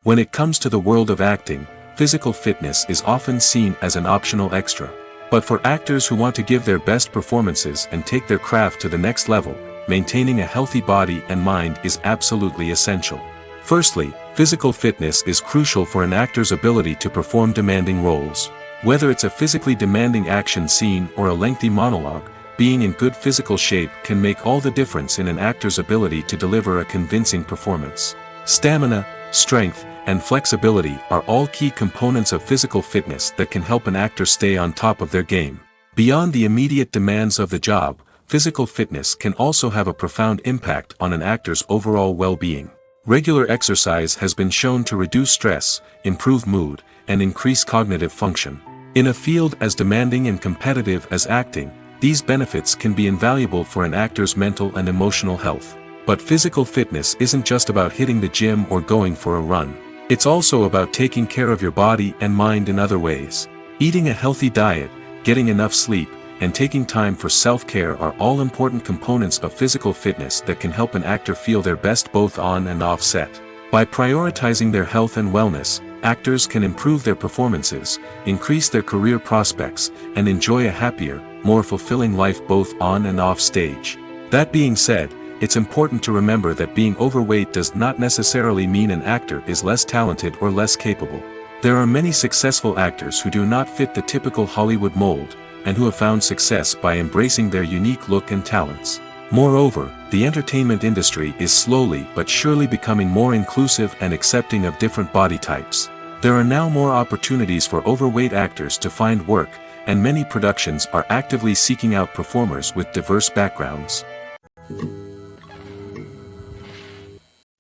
When it comes to the world of acting, physical fitness is often seen as an optional extra. But for actors who want to give their best performances and take their craft to the next level, maintaining a healthy body and mind is absolutely essential. Firstly, physical fitness is crucial for an actor's ability to perform demanding roles. Whether it's a physically demanding action scene or a lengthy monologue, being in good physical shape can make all the difference in an actor's ability to deliver a convincing performance. Stamina, strength, and flexibility are all key components of physical fitness that can help an actor stay on top of their game. Beyond the immediate demands of the job, physical fitness can also have a profound impact on an actor's overall well-being. Regular exercise has been shown to reduce stress, improve mood, and increase cognitive function. In a field as demanding and competitive as acting, these benefits can be invaluable for an actor's mental and emotional health. But physical fitness isn't just about hitting the gym or going for a run. It's also about taking care of your body and mind in other ways. Eating a healthy diet, getting enough sleep, and taking time for self-care are all important components of physical fitness that can help an actor feel their best both on and off set. By prioritizing their health and wellness, actors can improve their performances, increase their career prospects, and enjoy a happier, more fulfilling life both on and off stage. That being said, it's important to remember that being overweight does not necessarily mean an actor is less talented or less capable. There are many successful actors who do not fit the typical Hollywood mold, and who have found success by embracing their unique look and talents. Moreover, the entertainment industry is slowly but surely becoming more inclusive and accepting of different body types. There are now more opportunities for overweight actors to find work, and many productions are actively seeking out performers with diverse backgrounds.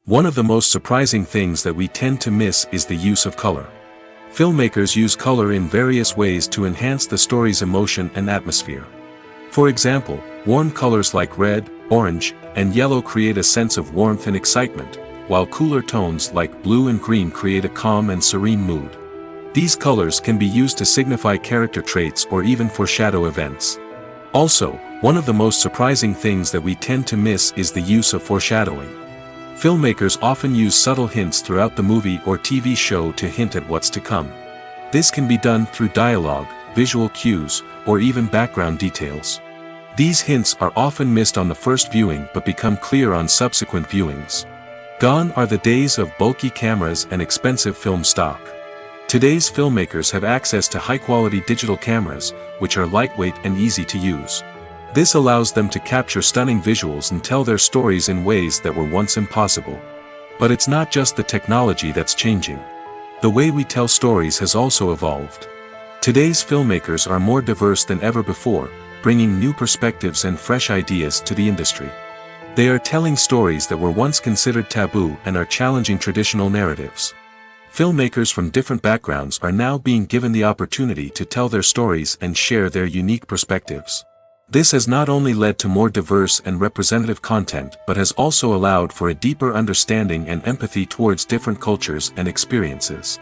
One of the most surprising things that we tend to miss is the use of color. Filmmakers use color in various ways to enhance the story's emotion and atmosphere. For example, warm colors like red, orange, and yellow create a sense of warmth and excitement, while cooler tones like blue and green create a calm and serene mood. These colors can be used to signify character traits or even foreshadow events. Also, one of the most surprising things that we tend to miss is the use of foreshadowing. Filmmakers often use subtle hints throughout the movie or TV show to hint at what's to come. This can be done through dialogue, visual cues, or even background details. These hints are often missed on the first viewing but become clear on subsequent viewings. Gone are the days of bulky cameras and expensive film stock. Today's filmmakers have access to high-quality digital cameras, which are lightweight and easy to use. This allows them to capture stunning visuals and tell their stories in ways that were once impossible. But it's not just the technology that's changing. The way we tell stories has also evolved. Today's filmmakers are more diverse than ever before, bringing new perspectives and fresh ideas to the industry. They are telling stories that were once considered taboo and are challenging traditional narratives. Filmmakers from different backgrounds are now being given the opportunity to tell their stories and share their unique perspectives. This has not only led to more diverse and representative content but has also allowed for a deeper understanding and empathy towards different cultures and experiences.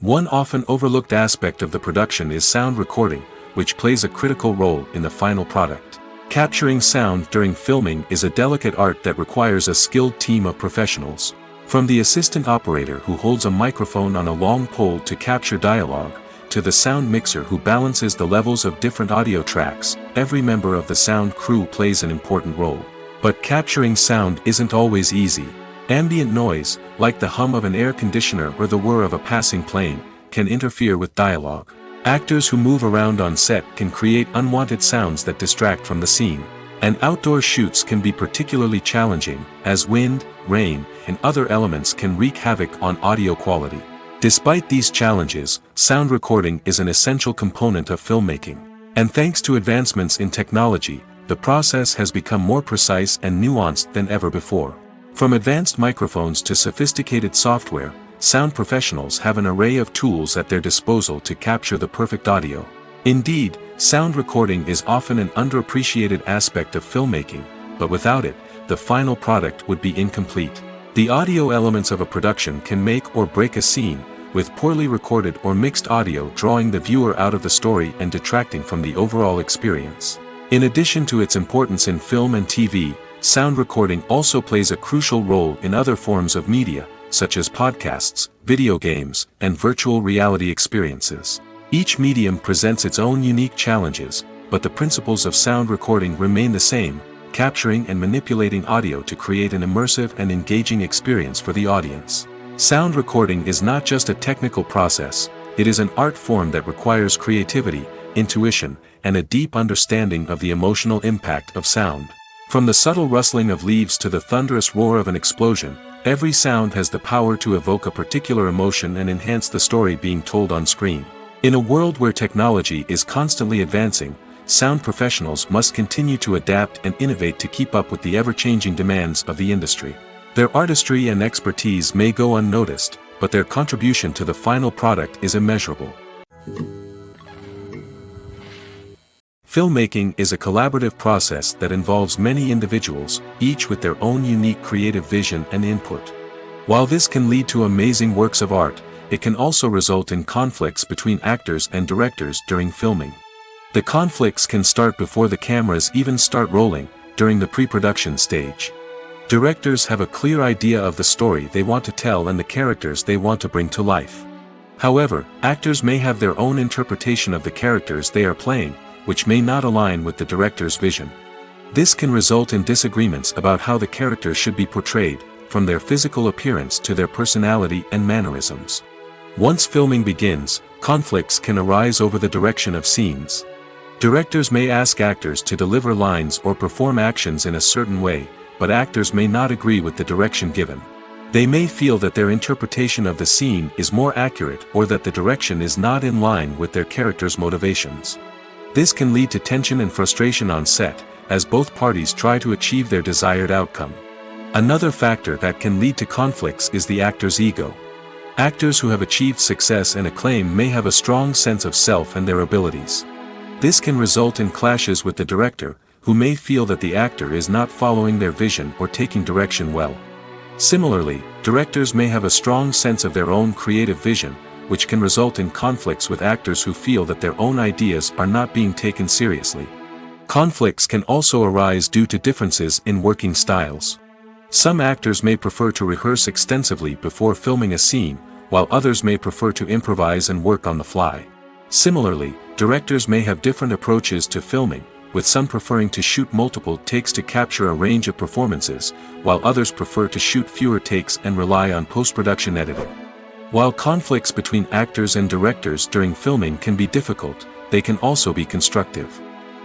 One often overlooked aspect of the production is sound recording, which plays a critical role in the final product. Capturing sound during filming is a delicate art that requires a skilled team of professionals. From the assistant operator who holds a microphone on a long pole to capture dialogue, to the sound mixer who balances the levels of different audio tracks, every member of the sound crew plays an important role. But capturing sound isn't always easy. Ambient noise, like the hum of an air conditioner or the whir of a passing plane, can interfere with dialogue. Actors who move around on set can create unwanted sounds that distract from the scene. And outdoor shoots can be particularly challenging, as wind, rain, and other elements can wreak havoc on audio quality. Despite these challenges, sound recording is an essential component of filmmaking. And thanks to advancements in technology, the process has become more precise and nuanced than ever before. From advanced microphones to sophisticated software, sound professionals have an array of tools at their disposal to capture the perfect audio. Indeed, sound recording is often an underappreciated aspect of filmmaking, but without it, the final product would be incomplete. The audio elements of a production can make or break a scene, with poorly recorded or mixed audio drawing the viewer out of the story and detracting from the overall experience. In addition to its importance in film and TV, sound recording also plays a crucial role in other forms of media, such as podcasts, video games, and virtual reality experiences. Each medium presents its own unique challenges, but the principles of sound recording remain the same, capturing and manipulating audio to create an immersive and engaging experience for the audience. Sound recording is not just a technical process, it is an art form that requires creativity, intuition, and a deep understanding of the emotional impact of sound. From the subtle rustling of leaves to the thunderous roar of an explosion, every sound has the power to evoke a particular emotion and enhance the story being told on screen. In a world where technology is constantly advancing, sound professionals must continue to adapt and innovate to keep up with the ever-changing demands of the industry. Their artistry and expertise may go unnoticed, but their contribution to the final product is immeasurable. Filmmaking is a collaborative process that involves many individuals, each with their own unique creative vision and input. While this can lead to amazing works of art, it can also result in conflicts between actors and directors during filming. The conflicts can start before the cameras even start rolling, during the pre-production stage. Directors have a clear idea of the story they want to tell and the characters they want to bring to life. However, actors may have their own interpretation of the characters they are playing, which may not align with the director's vision. This can result in disagreements about how the characters should be portrayed, from their physical appearance to their personality and mannerisms. Once filming begins, conflicts can arise over the direction of scenes. Directors may ask actors to deliver lines or perform actions in a certain way, but actors may not agree with the direction given. They may feel that their interpretation of the scene is more accurate or that the direction is not in line with their character's motivations. This can lead to tension and frustration on set, as both parties try to achieve their desired outcome. Another factor that can lead to conflicts is the actor's ego. Actors who have achieved success and acclaim may have a strong sense of self and their abilities. This can result in clashes with the director, who may feel that the actor is not following their vision or taking direction well. Similarly, directors may have a strong sense of their own creative vision, which can result in conflicts with actors who feel that their own ideas are not being taken seriously. Conflicts can also arise due to differences in working styles. Some actors may prefer to rehearse extensively before filming a scene, while others may prefer to improvise and work on the fly. Similarly, directors may have different approaches to filming, with some preferring to shoot multiple takes to capture a range of performances, while others prefer to shoot fewer takes and rely on post-production editing. While conflicts between actors and directors during filming can be difficult, they can also be constructive.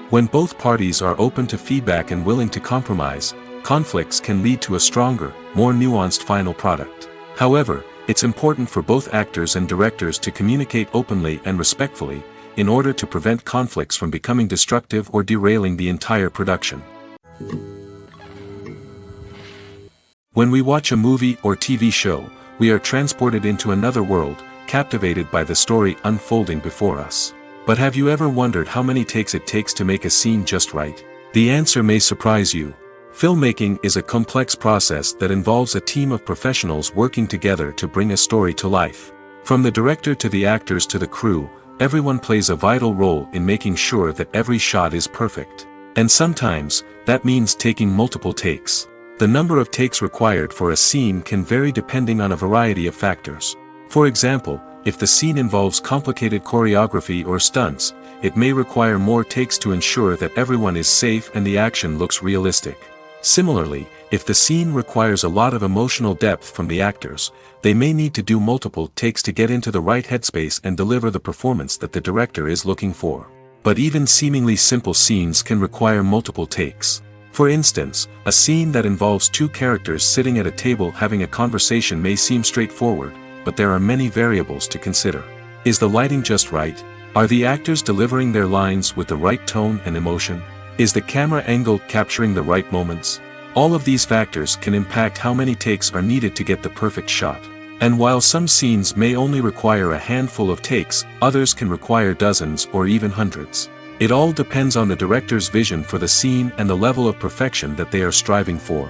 When both parties are open to feedback and willing to compromise, conflicts can lead to a stronger, more nuanced final product. However, it's important for both actors and directors to communicate openly and respectfully, in order to prevent conflicts from becoming destructive or derailing the entire production. When we watch a movie or TV show, we are transported into another world, captivated by the story unfolding before us. But have you ever wondered how many takes it takes to make a scene just right? The answer may surprise you. Filmmaking is a complex process that involves a team of professionals working together to bring a story to life. From the director to the actors to the crew, everyone plays a vital role in making sure that every shot is perfect. And sometimes, that means taking multiple takes. The number of takes required for a scene can vary depending on a variety of factors. For example, if the scene involves complicated choreography or stunts, it may require more takes to ensure that everyone is safe and the action looks realistic. Similarly, if the scene requires a lot of emotional depth from the actors, they may need to do multiple takes to get into the right headspace and deliver the performance that the director is looking for. But even seemingly simple scenes can require multiple takes. For instance, a scene that involves two characters sitting at a table having a conversation may seem straightforward, but there are many variables to consider. Is the lighting just right? Are the actors delivering their lines with the right tone and emotion? Is the camera angle capturing the right moments? All of these factors can impact how many takes are needed to get the perfect shot. And while some scenes may only require a handful of takes, others can require dozens or even hundreds. It all depends on the director's vision for the scene and the level of perfection that they are striving for.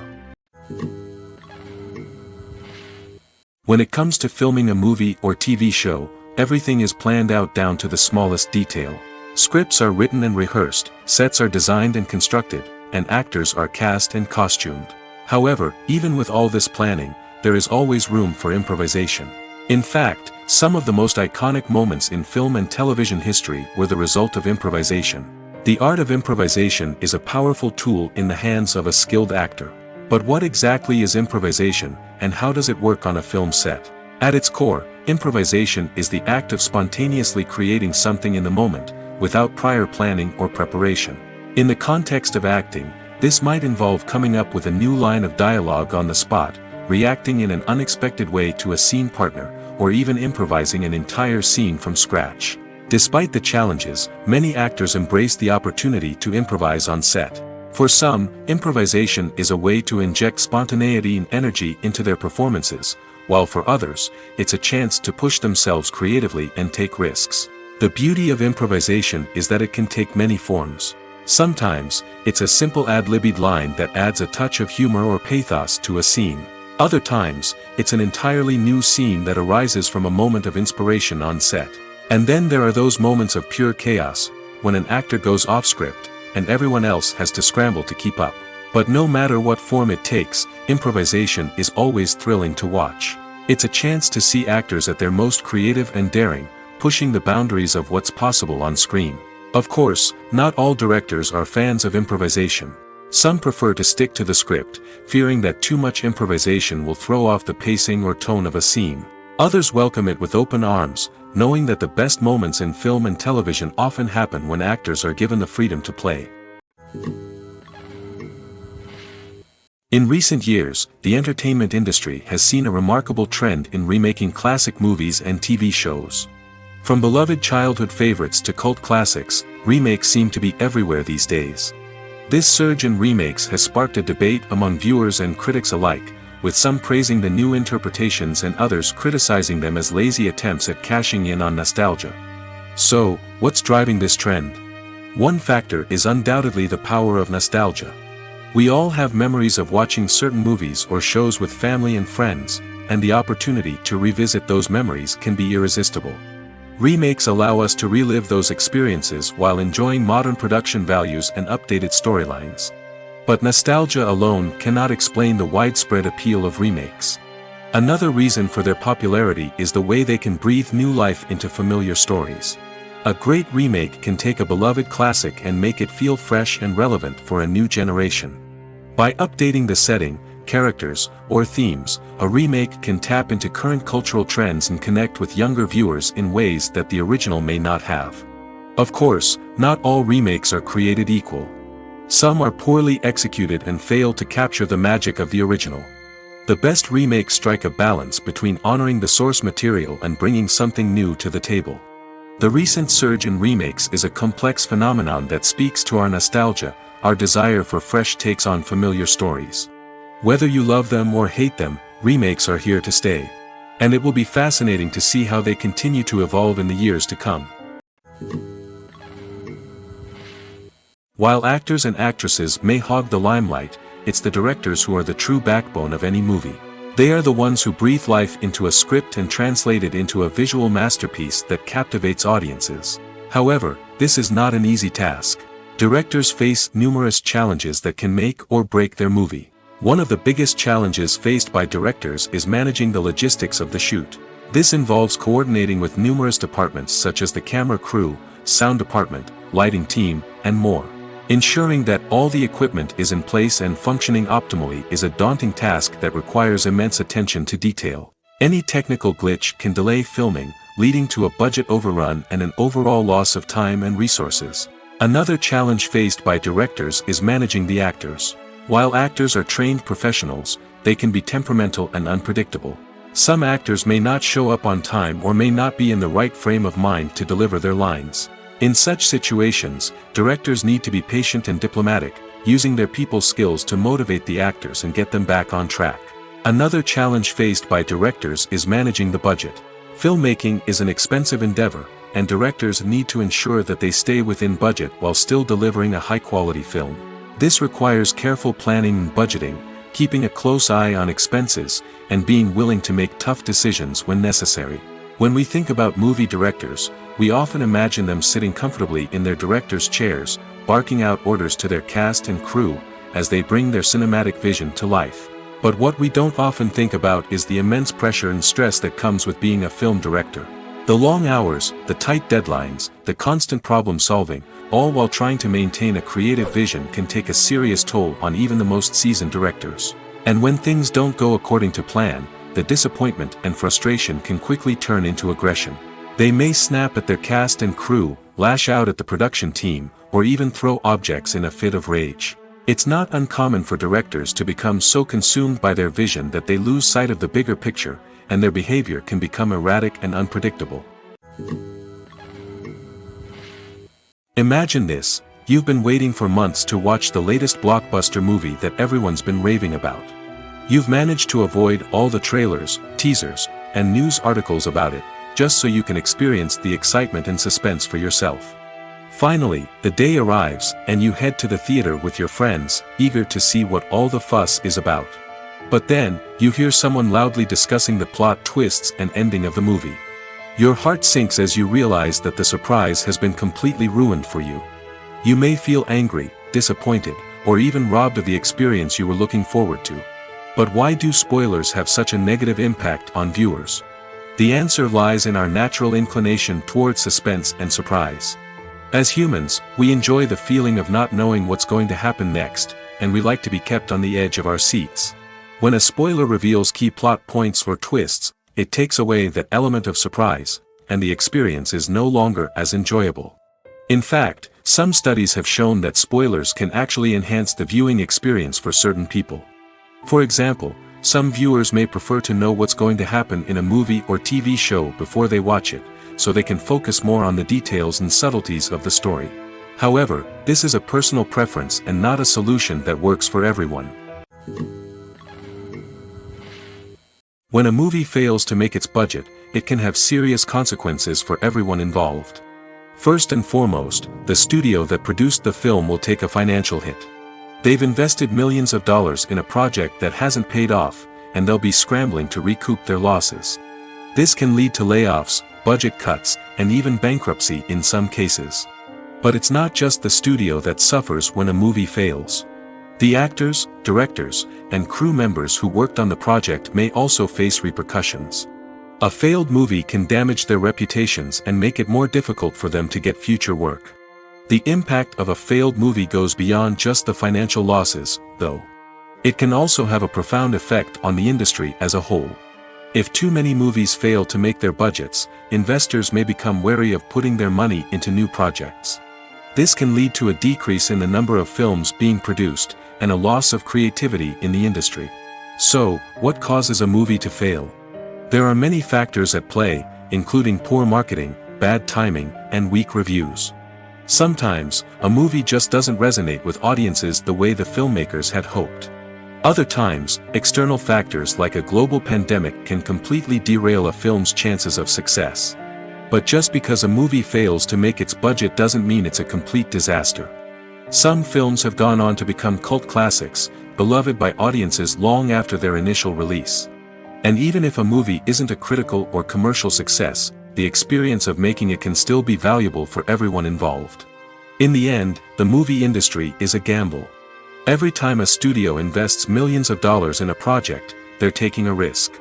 When it comes to filming a movie or TV show, everything is planned out down to the smallest detail. Scripts are written and rehearsed, sets are designed and constructed, and actors are cast and costumed. However, even with all this planning, there is always room for improvisation. In fact, some of the most iconic moments in film and television history were the result of improvisation. The art of improvisation is a powerful tool in the hands of a skilled actor. But what exactly is improvisation, and how does it work on a film set? At its core, improvisation is the act of spontaneously creating something in the moment, without prior planning or preparation. In the context of acting, This might involve coming up with a new line of dialogue on the spot, reacting in an unexpected way to a scene partner, or even improvising an entire scene from scratch. Despite the challenges, many actors embrace the opportunity to improvise on set. For some, improvisation is a way to inject spontaneity and energy into their performances, while for others, it's a chance to push themselves creatively and take risks. The beauty of improvisation is that it can take many forms. Sometimes, it's a simple ad-libbed line that adds a touch of humor or pathos to a scene. Other times, it's an entirely new scene that arises from a moment of inspiration on set. And then there are those moments of pure chaos, when an actor goes off script, and everyone else has to scramble to keep up. But no matter what form it takes, improvisation is always thrilling to watch. It's a chance to see actors at their most creative and daring, pushing the boundaries of what's possible on screen. Of course, not all directors are fans of improvisation. Some prefer to stick to the script, fearing that too much improvisation will throw off the pacing or tone of a scene. Others welcome it with open arms, knowing that the best moments in film and television often happen when actors are given the freedom to play. In recent years, the entertainment industry has seen a remarkable trend in remaking classic movies and TV shows. From beloved childhood favorites to cult classics, remakes seem to be everywhere these days. This surge in remakes has sparked a debate among viewers and critics alike, with some praising the new interpretations and others criticizing them as lazy attempts at cashing in on nostalgia. So, what's driving this trend? One factor is undoubtedly the power of nostalgia. We all have memories of watching certain movies or shows with family and friends, and the opportunity to revisit those memories can be irresistible. Remakes allow us to relive those experiences while enjoying modern production values and updated storylines. But nostalgia alone cannot explain the widespread appeal of remakes. Another reason for their popularity is the way they can breathe new life into familiar stories. A great remake can take a beloved classic and make it feel fresh and relevant for a new generation. By updating the setting, characters, or themes, a remake can tap into current cultural trends and connect with younger viewers in ways that the original may not have. Of course, not all remakes are created equal. Some are poorly executed and fail to capture the magic of the original. The best remakes strike a balance between honoring the source material and bringing something new to the table. The recent surge in remakes is a complex phenomenon that speaks to our nostalgia, our desire for fresh takes on familiar stories. Whether you love them or hate them, remakes are here to stay. And it will be fascinating to see how they continue to evolve in the years to come. While actors and actresses may hog the limelight, it's the directors who are the true backbone of any movie. They are the ones who breathe life into a script and translate it into a visual masterpiece that captivates audiences. However, this is not an easy task. Directors face numerous challenges that can make or break their movie. One of the biggest challenges faced by directors is managing the logistics of the shoot. This involves coordinating with numerous departments such as the camera crew, sound department, lighting team, and more. Ensuring that all the equipment is in place and functioning optimally is a daunting task that requires immense attention to detail. Any technical glitch can delay filming, leading to a budget overrun and an overall loss of time and resources. Another challenge faced by directors is managing the actors. While actors are trained professionals, they can be temperamental and unpredictable. Some actors may not show up on time or may not be in the right frame of mind to deliver their lines. In such situations, directors need to be patient and diplomatic, using their people skills to motivate the actors and get them back on track. Another challenge faced by directors is managing the budget. Filmmaking is an expensive endeavor, and directors need to ensure that they stay within budget while still delivering a high-quality film. This requires careful planning and budgeting, keeping a close eye on expenses, and being willing to make tough decisions when necessary. When we think about movie directors, we often imagine them sitting comfortably in their director's chairs, barking out orders to their cast and crew, as they bring their cinematic vision to life. But what we don't often think about is the immense pressure and stress that comes with being a film director. The long hours, the tight deadlines, the constant problem solving, all while trying to maintain a creative vision can take a serious toll on even the most seasoned directors. And when things don't go according to plan, the disappointment and frustration can quickly turn into aggression. They may snap at their cast and crew, lash out at the production team, or even throw objects in a fit of rage. It's not uncommon for directors to become so consumed by their vision that they lose sight of the bigger picture, and their behavior can become erratic and unpredictable. Imagine this: you've been waiting for months to watch the latest blockbuster movie that everyone's been raving about. You've managed to avoid all the trailers, teasers, and news articles about it, just so you can experience the excitement and suspense for yourself. Finally, the day arrives, and you head to the theater with your friends, eager to see what all the fuss is about. But then, you hear someone loudly discussing the plot twists and ending of the movie. Your heart sinks as you realize that the surprise has been completely ruined for you. You may feel angry, disappointed, or even robbed of the experience you were looking forward to. But why do spoilers have such a negative impact on viewers? The answer lies in our natural inclination toward suspense and surprise. As humans, we enjoy the feeling of not knowing what's going to happen next, and we like to be kept on the edge of our seats. When a spoiler reveals key plot points or twists, it takes away that element of surprise, and the experience is no longer as enjoyable. In fact, some studies have shown that spoilers can actually enhance the viewing experience for certain people. For example, some viewers may prefer to know what's going to happen in a movie or TV show before they watch it, so they can focus more on the details and subtleties of the story. However, this is a personal preference and not a solution that works for everyone. When a movie fails to make its budget, it can have serious consequences for everyone involved. First and foremost, the studio that produced the film will take a financial hit. They've invested millions of dollars in a project that hasn't paid off, and they'll be scrambling to recoup their losses. This can lead to layoffs, budget cuts, and even bankruptcy in some cases. But it's not just the studio that suffers when a movie fails. The actors, directors, and crew members who worked on the project may also face repercussions. A failed movie can damage their reputations and make it more difficult for them to get future work. The impact of a failed movie goes beyond just the financial losses, though. It can also have a profound effect on the industry as a whole. If too many movies fail to make their budgets, investors may become wary of putting their money into new projects. This can lead to a decrease in the number of films being produced, and a loss of creativity in the industry. So, what causes a movie to fail? There are many factors at play, including poor marketing, bad timing, and weak reviews. Sometimes, a movie just doesn't resonate with audiences the way the filmmakers had hoped. Other times, external factors like a global pandemic can completely derail a film's chances of success. But just because a movie fails to make its budget doesn't mean it's a complete disaster. Some films have gone on to become cult classics, beloved by audiences long after their initial release. And even if a movie isn't a critical or commercial success, the experience of making it can still be valuable for everyone involved. In the end, the movie industry is a gamble. Every time a studio invests millions of dollars in a project, they're taking a risk.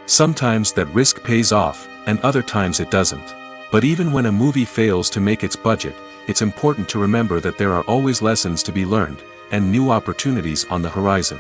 Sometimes that risk pays off, and other times it doesn't. But even when a movie fails to make its budget, it's important to remember that there are always lessons to be learned, and new opportunities on the horizon.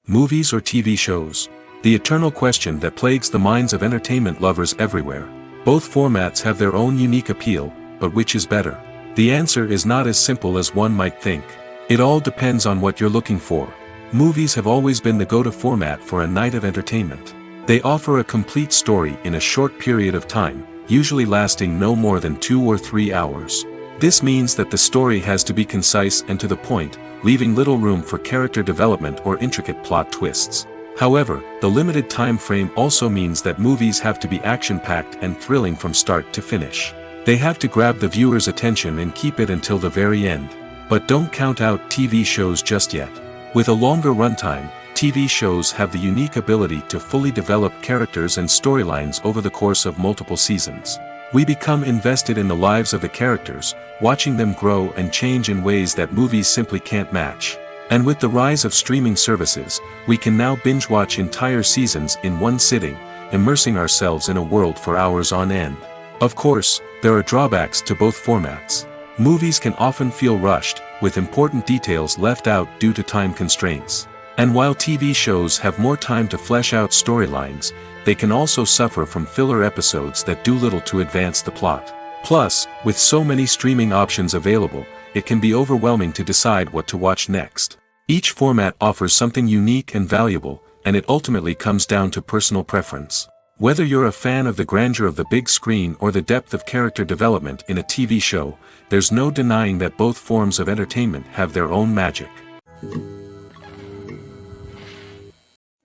Movies or TV shows? The eternal question that plagues the minds of entertainment lovers everywhere. Both formats have their own unique appeal, but which is better? The answer is not as simple as one might think. It all depends on what you're looking for. Movies have always been the go-to format for a night of entertainment. They offer a complete story in a short period of time, usually lasting no more than 2 or 3 hours. This means that the story has to be concise and to the point, leaving little room for character development or intricate plot twists. However, the limited time frame also means that movies have to be action-packed and thrilling from start to finish. They have to grab the viewer's attention and keep it until the very end. But don't count out TV shows just yet. With a longer runtime, TV shows have the unique ability to fully develop characters and storylines over the course of multiple seasons. We become invested in the lives of the characters, watching them grow and change in ways that movies simply can't match. And with the rise of streaming services, we can now binge-watch entire seasons in one sitting, immersing ourselves in a world for hours on end. Of course, there are drawbacks to both formats. Movies can often feel rushed, with important details left out due to time constraints. And while TV shows have more time to flesh out storylines, they can also suffer from filler episodes that do little to advance the plot. Plus, with so many streaming options available, it can be overwhelming to decide what to watch next. Each format offers something unique and valuable, and it ultimately comes down to personal preference. Whether you're a fan of the grandeur of the big screen or the depth of character development in a TV show, there's no denying that both forms of entertainment have their own magic.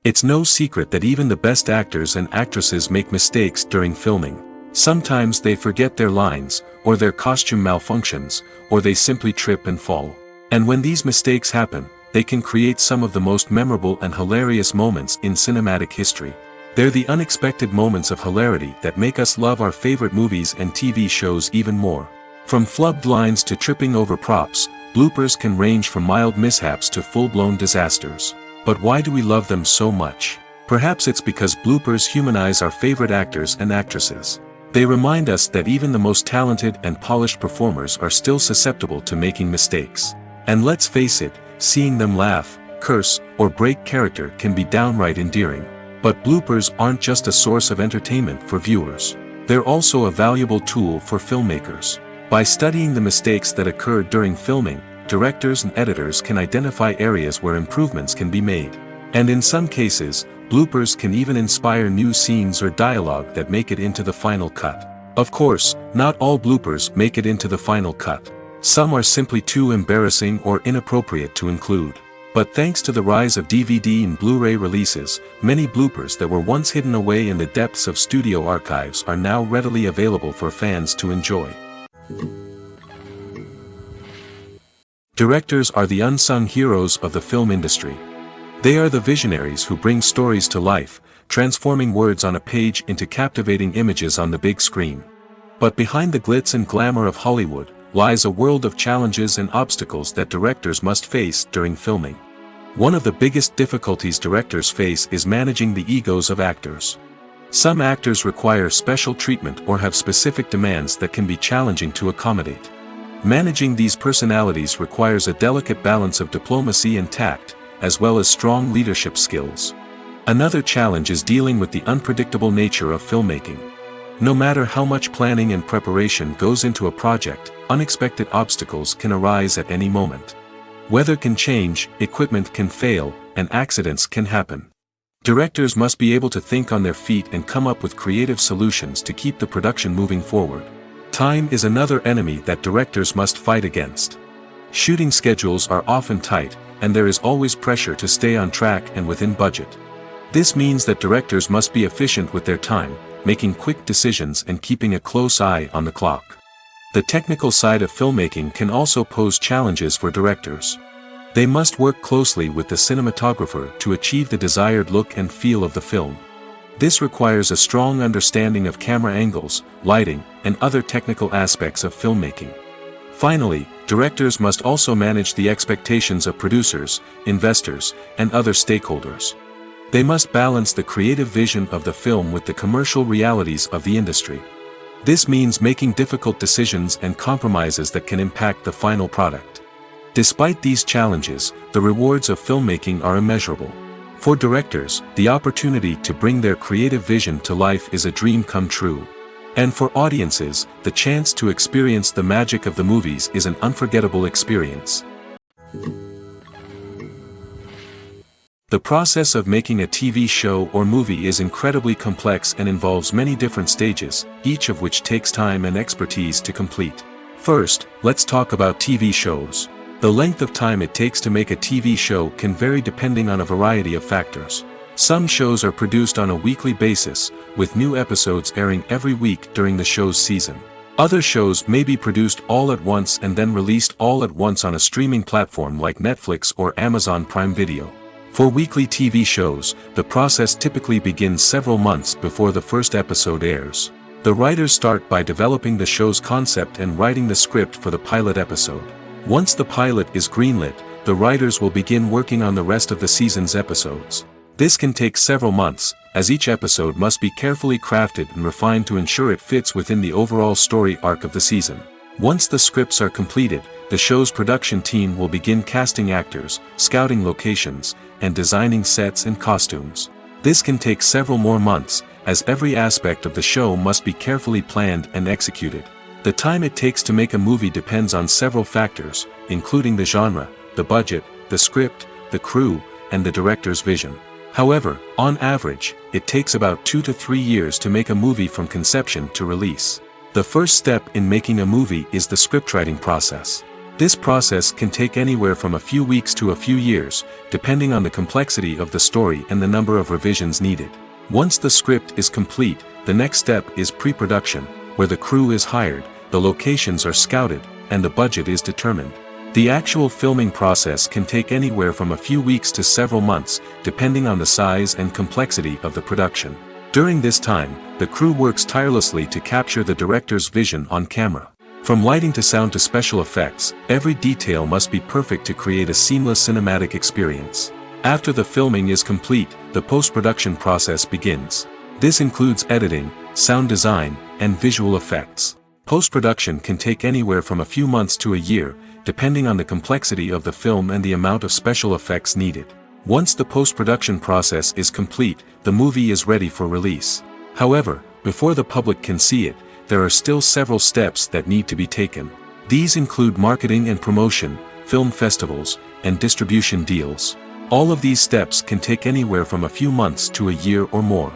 It's no secret that even the best actors and actresses make mistakes during filming. Sometimes they forget their lines, or their costume malfunctions, or they simply trip and fall. And when these mistakes happen, they can create some of the most memorable and hilarious moments in cinematic history. They're the unexpected moments of hilarity that make us love our favorite movies and TV shows even more. From flubbed lines to tripping over props, bloopers can range from mild mishaps to full-blown disasters. But why do we love them so much? Perhaps it's because bloopers humanize our favorite actors and actresses. They remind us that even the most talented and polished performers are still susceptible to making mistakes. And let's face it, seeing them laugh, curse, or break character can be downright endearing. But bloopers aren't just a source of entertainment for viewers. They're also a valuable tool for filmmakers. By studying the mistakes that occurred during filming, directors and editors can identify areas where improvements can be made. And in some cases, bloopers can even inspire new scenes or dialogue that make it into the final cut. Of course, not all bloopers make it into the final cut. Some are simply too embarrassing or inappropriate to include. But thanks to the rise of DVD and Blu-ray releases, many bloopers that were once hidden away in the depths of studio archives are now readily available for fans to enjoy. Directors are the unsung heroes of the film industry. They are the visionaries who bring stories to life, transforming words on a page into captivating images on the big screen. But behind the glitz and glamour of Hollywood, lies a world of challenges and obstacles that directors must face during filming. One of the biggest difficulties directors face is managing the egos of actors. Some actors require special treatment or have specific demands that can be challenging to accommodate. Managing these personalities requires a delicate balance of diplomacy and tact, as well as strong leadership skills. Another challenge is dealing with the unpredictable nature of filmmaking. No matter how much planning and preparation goes into a project, unexpected obstacles can arise at any moment. Weather can change, equipment can fail, and accidents can happen. Directors must be able to think on their feet and come up with creative solutions to keep the production moving forward. Time is another enemy that directors must fight against. Shooting schedules are often tight, and there is always pressure to stay on track and within budget. This means that directors must be efficient with their time, making quick decisions and keeping a close eye on the clock. The technical side of filmmaking can also pose challenges for directors. They must work closely with the cinematographer to achieve the desired look and feel of the film. This requires a strong understanding of camera angles, lighting, and other technical aspects of filmmaking. Finally, directors must also manage the expectations of producers, investors, and other stakeholders. They must balance the creative vision of the film with the commercial realities of the industry. This means making difficult decisions and compromises that can impact the final product. Despite these challenges, the rewards of filmmaking are immeasurable. For directors, the opportunity to bring their creative vision to life is a dream come true. And for audiences, the chance to experience the magic of the movies is an unforgettable experience. The process of making a TV show or movie is incredibly complex and involves many different stages, each of which takes time and expertise to complete. First, let's talk about TV shows. The length of time it takes to make a TV show can vary depending on a variety of factors. Some shows are produced on a weekly basis, with new episodes airing every week during the show's season. Other shows may be produced all at once and then released all at once on a streaming platform like Netflix or Amazon Prime Video. For weekly TV shows, the process typically begins several months before the first episode airs. The writers start by developing the show's concept and writing the script for the pilot episode. Once the pilot is greenlit, the writers will begin working on the rest of the season's episodes. This can take several months, as each episode must be carefully crafted and refined to ensure it fits within the overall story arc of the season. Once the scripts are completed, the show's production team will begin casting actors, scouting locations, and designing sets and costumes. This can take several more months, as every aspect of the show must be carefully planned and executed. The time it takes to make a movie depends on several factors, including the genre, the budget, the script, the crew, and the director's vision. However, on average, it takes about 2 to 3 years to make a movie from conception to release. The first step in making a movie is the scriptwriting process. This process can take anywhere from a few weeks to a few years, depending on the complexity of the story and the number of revisions needed. Once the script is complete, the next step is pre-production, where the crew is hired, the locations are scouted, and the budget is determined. The actual filming process can take anywhere from a few weeks to several months, depending on the size and complexity of the production. During this time, the crew works tirelessly to capture the director's vision on camera. From lighting to sound to special effects, every detail must be perfect to create a seamless cinematic experience. After the filming is complete, the post-production process begins. This includes editing, sound design, and visual effects. Post-production can take anywhere from a few months to a year, depending on the complexity of the film and the amount of special effects needed. Once the post-production process is complete, the movie is ready for release. However, before the public can see it, there are still several steps that need to be taken. These include marketing and promotion, film festivals, and distribution deals. All of these steps can take anywhere from a few months to a year or more.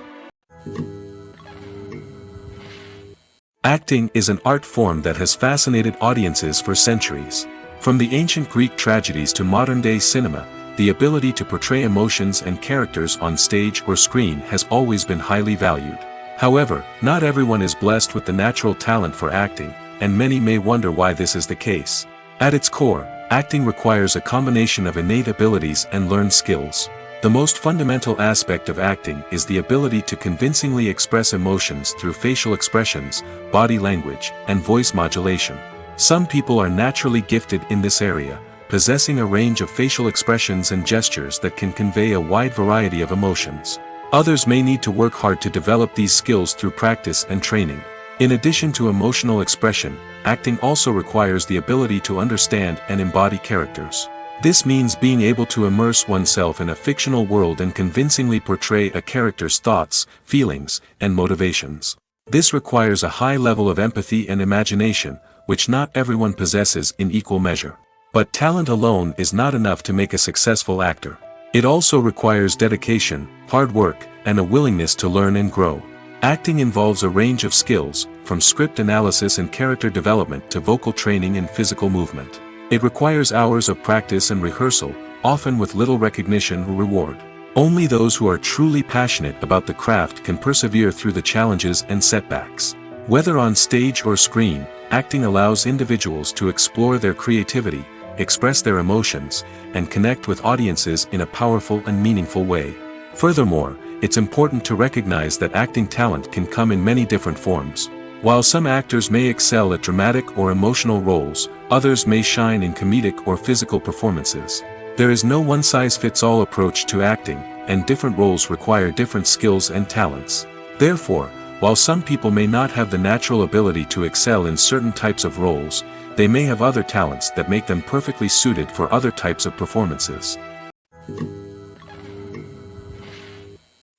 Acting is an art form that has fascinated audiences for centuries. From the ancient Greek tragedies to modern-day cinema, the ability to portray emotions and characters on stage or screen has always been highly valued. However, not everyone is blessed with the natural talent for acting, and many may wonder why this is the case. At its core, acting requires a combination of innate abilities and learned skills. The most fundamental aspect of acting is the ability to convincingly express emotions through facial expressions, body language, and voice modulation. Some people are naturally gifted in this area, possessing a range of facial expressions and gestures that can convey a wide variety of emotions. Others may need to work hard to develop these skills through practice and training. In addition to emotional expression, acting also requires the ability to understand and embody characters. This means being able to immerse oneself in a fictional world and convincingly portray a character's thoughts, feelings, and motivations. This requires a high level of empathy and imagination, which not everyone possesses in equal measure. But talent alone is not enough to make a successful actor. It also requires dedication, hard work, and a willingness to learn and grow. Acting involves a range of skills, from script analysis and character development to vocal training and physical movement. It requires hours of practice and rehearsal, often with little recognition or reward. Only those who are truly passionate about the craft can persevere through the challenges and setbacks. Whether on stage or screen, acting allows individuals to explore their creativity, express their emotions, and connect with audiences in a powerful and meaningful way. Furthermore, it's important to recognize that acting talent can come in many different forms. While some actors may excel at dramatic or emotional roles, others may shine in comedic or physical performances. There is no one-size-fits-all approach to acting, and different roles require different skills and talents. Therefore, while some people may not have the natural ability to excel in certain types of roles, they may have other talents that make them perfectly suited for other types of performances.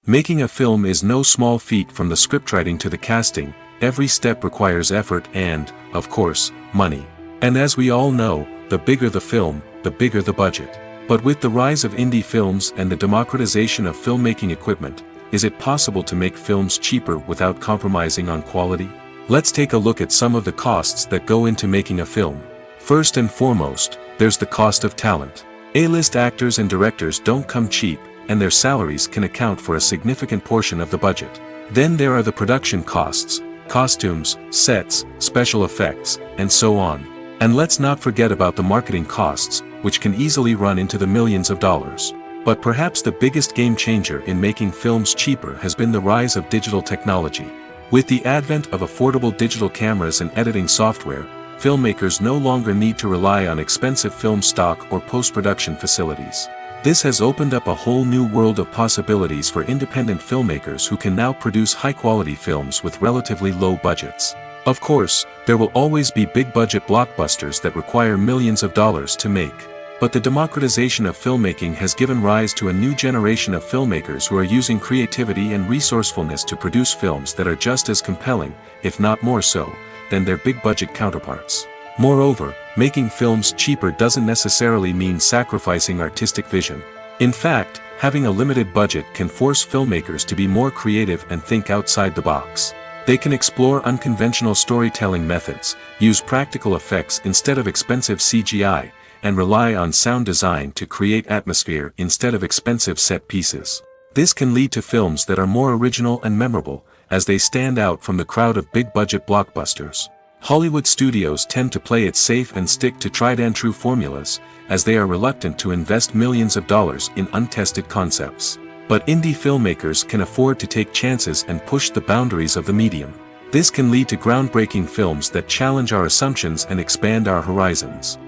Making a film is no small feat. From the scriptwriting to the casting, every step requires effort and, of course, money. And as we all know, the bigger the film, the bigger the budget. But with the rise of indie films and the democratization of filmmaking equipment, is it possible to make films cheaper without compromising on quality? Let's take a look at some of the costs that go into making a film. First and foremost, there's the cost of talent. A-list actors and directors don't come cheap, and their salaries can account for a significant portion of the budget. Then there are the production costs, costumes, sets, special effects, and so on. And let's not forget about the marketing costs, which can easily run into the millions of dollars. But perhaps the biggest game changer in making films cheaper has been the rise of digital technology. With the advent of affordable digital cameras and editing software, filmmakers no longer need to rely on expensive film stock or post-production facilities. This has opened up a whole new world of possibilities for independent filmmakers who can now produce high-quality films with relatively low budgets. Of course, there will always be big-budget blockbusters that require millions of dollars to make. But the democratization of filmmaking has given rise to a new generation of filmmakers who are using creativity and resourcefulness to produce films that are just as compelling, if not more so, than their big-budget counterparts. Moreover, making films cheaper doesn't necessarily mean sacrificing artistic vision. In fact, having a limited budget can force filmmakers to be more creative and think outside the box. They can explore unconventional storytelling methods, use practical effects instead of expensive CGI, and rely on sound design to create atmosphere instead of expensive set pieces. This can lead to films that are more original and memorable, as they stand out from the crowd of big-budget blockbusters. Hollywood studios tend to play it safe and stick to tried-and-true formulas, as they are reluctant to invest millions of dollars in untested concepts. But indie filmmakers can afford to take chances and push the boundaries of the medium. This can lead to groundbreaking films that challenge our assumptions and expand our horizons.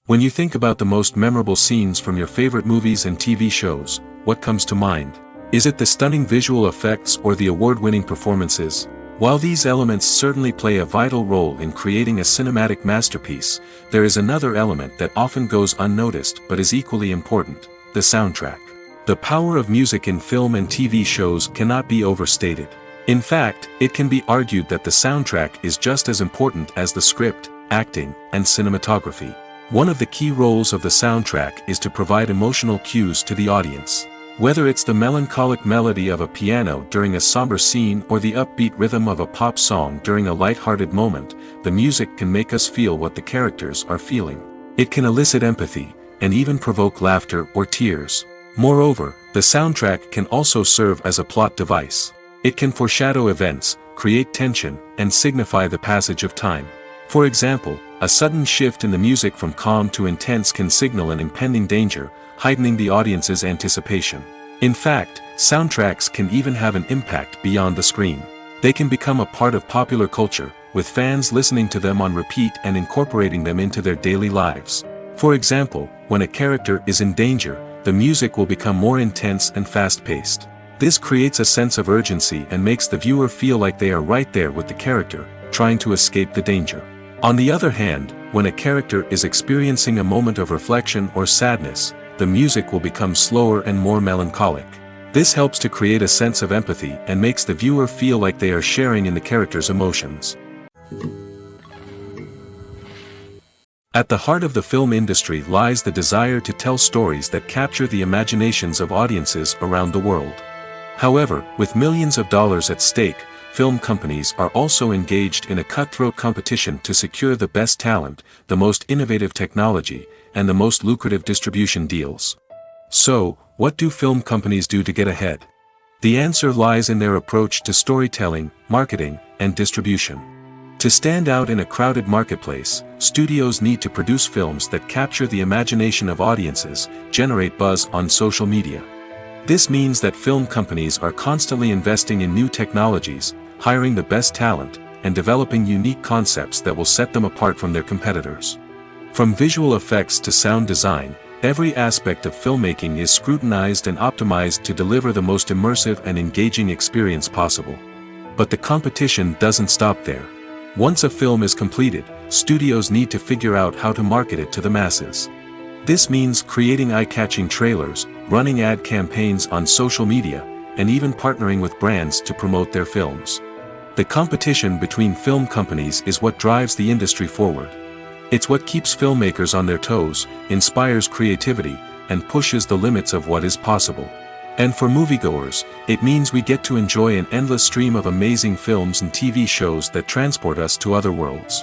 When you think about the most memorable scenes from your favorite movies and TV shows, what comes to mind? Is it the stunning visual effects or the award-winning performances? While these elements certainly play a vital role in creating a cinematic masterpiece, there is another element that often goes unnoticed but is equally important: the soundtrack. The power of music in film and TV shows cannot be overstated. In fact, it can be argued that the soundtrack is just as important as the script, acting, and cinematography. One of the key roles of the soundtrack is to provide emotional cues to the audience. Whether it's the melancholic melody of a piano during a somber scene or the upbeat rhythm of a pop song during a light-hearted moment, the music can make us feel what the characters are feeling. It can elicit empathy, and even provoke laughter or tears. Moreover, the soundtrack can also serve as a plot device. It can foreshadow events, create tension, and signify the passage of time. For example, a sudden shift in the music from calm to intense can signal an impending danger, heightening the audience's anticipation. In fact, soundtracks can even have an impact beyond the screen. They can become a part of popular culture, with fans listening to them on repeat and incorporating them into their daily lives. For example, when a character is in danger, the music will become more intense and fast-paced. This creates a sense of urgency and makes the viewer feel like they are right there with the character, trying to escape the danger. On the other hand, when a character is experiencing a moment of reflection or sadness, the music will become slower and more melancholic. This helps to create a sense of empathy and makes the viewer feel like they are sharing in the character's emotions. At the heart of the film industry lies the desire to tell stories that capture the imaginations of audiences around the world. However, with millions of dollars at stake, film companies are also engaged in a cutthroat competition to secure the best talent, the most innovative technology, and the most lucrative distribution deals. So, what do film companies do to get ahead? The answer lies in their approach to storytelling, marketing, and distribution. To stand out in a crowded marketplace, studios need to produce films that capture the imagination of audiences, generate buzz on social media. This means that film companies are constantly investing in new technologies, hiring the best talent, and developing unique concepts that will set them apart from their competitors. From visual effects to sound design, every aspect of filmmaking is scrutinized and optimized to deliver the most immersive and engaging experience possible. But the competition doesn't stop there. Once a film is completed, studios need to figure out how to market it to the masses. This means creating eye-catching trailers, running ad campaigns on social media, and even partnering with brands to promote their films. The competition between film companies is what drives the industry forward. It's what keeps filmmakers on their toes, inspires creativity, and pushes the limits of what is possible. And for moviegoers, it means we get to enjoy an endless stream of amazing films and TV shows that transport us to other worlds.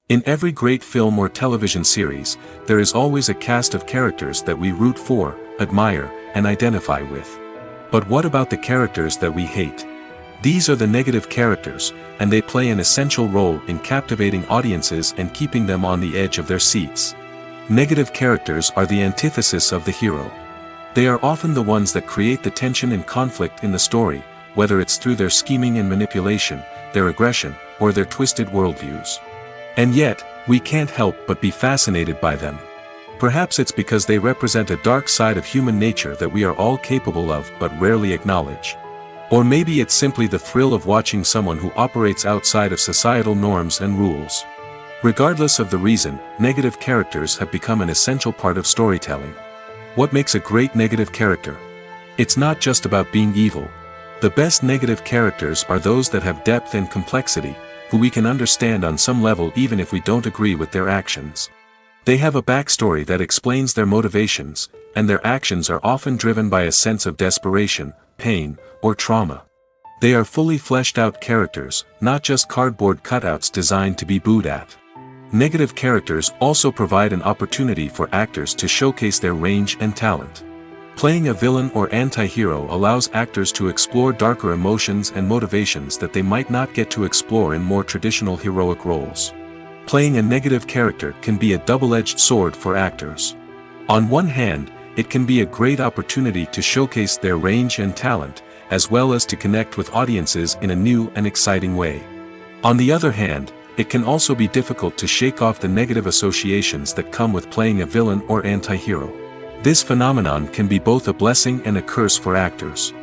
In every great film or television series, there is always a cast of characters that we root for, admire, and identify with. But what about the characters that we hate? These are the negative characters, and they play an essential role in captivating audiences and keeping them on the edge of their seats. Negative characters are the antithesis of the hero. They are often the ones that create the tension and conflict in the story, whether it's through their scheming and manipulation, their aggression, or their twisted worldviews. And yet, we can't help but be fascinated by them. Perhaps it's because they represent a dark side of human nature that we are all capable of but rarely acknowledge. Or maybe it's simply the thrill of watching someone who operates outside of societal norms and rules. Regardless of the reason, negative characters have become an essential part of storytelling. What makes a great negative character? It's not just about being evil. The best negative characters are those that have depth and complexity, who we can understand on some level even if we don't agree with their actions. They have a backstory that explains their motivations, and their actions are often driven by a sense of desperation, pain, or trauma. They are fully fleshed out characters, not just cardboard cutouts designed to be booed at. Negative characters also provide an opportunity for actors to showcase their range and talent. Playing a villain or anti-hero allows actors to explore darker emotions and motivations that they might not get to explore in more traditional heroic roles. Playing a negative character can be a double-edged sword for actors. On one hand, it can be a great opportunity to showcase their range and talent, as well as to connect with audiences in a new and exciting way. On the other hand, it can also be difficult to shake off the negative associations that come with playing a villain or anti-hero. This phenomenon can be both a blessing and a curse for actors.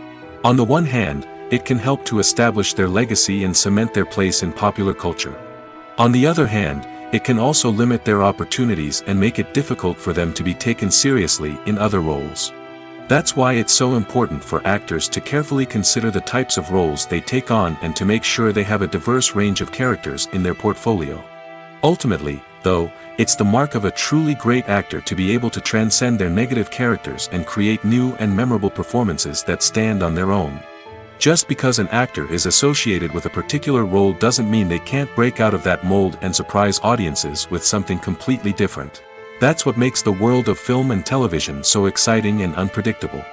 On the one hand, it can help to establish their legacy and cement their place in popular culture. On the other hand, it can also limit their opportunities and make it difficult for them to be taken seriously in other roles. That's why it's so important for actors to carefully consider the types of roles they take on and to make sure they have a diverse range of characters in their portfolio. Ultimately, though, it's the mark of a truly great actor to be able to transcend their negative characters and create new and memorable performances that stand on their own. Just because an actor is associated with a particular role doesn't mean they can't break out of that mold and surprise audiences with something completely different. That's what makes the world of film and television so exciting and unpredictable.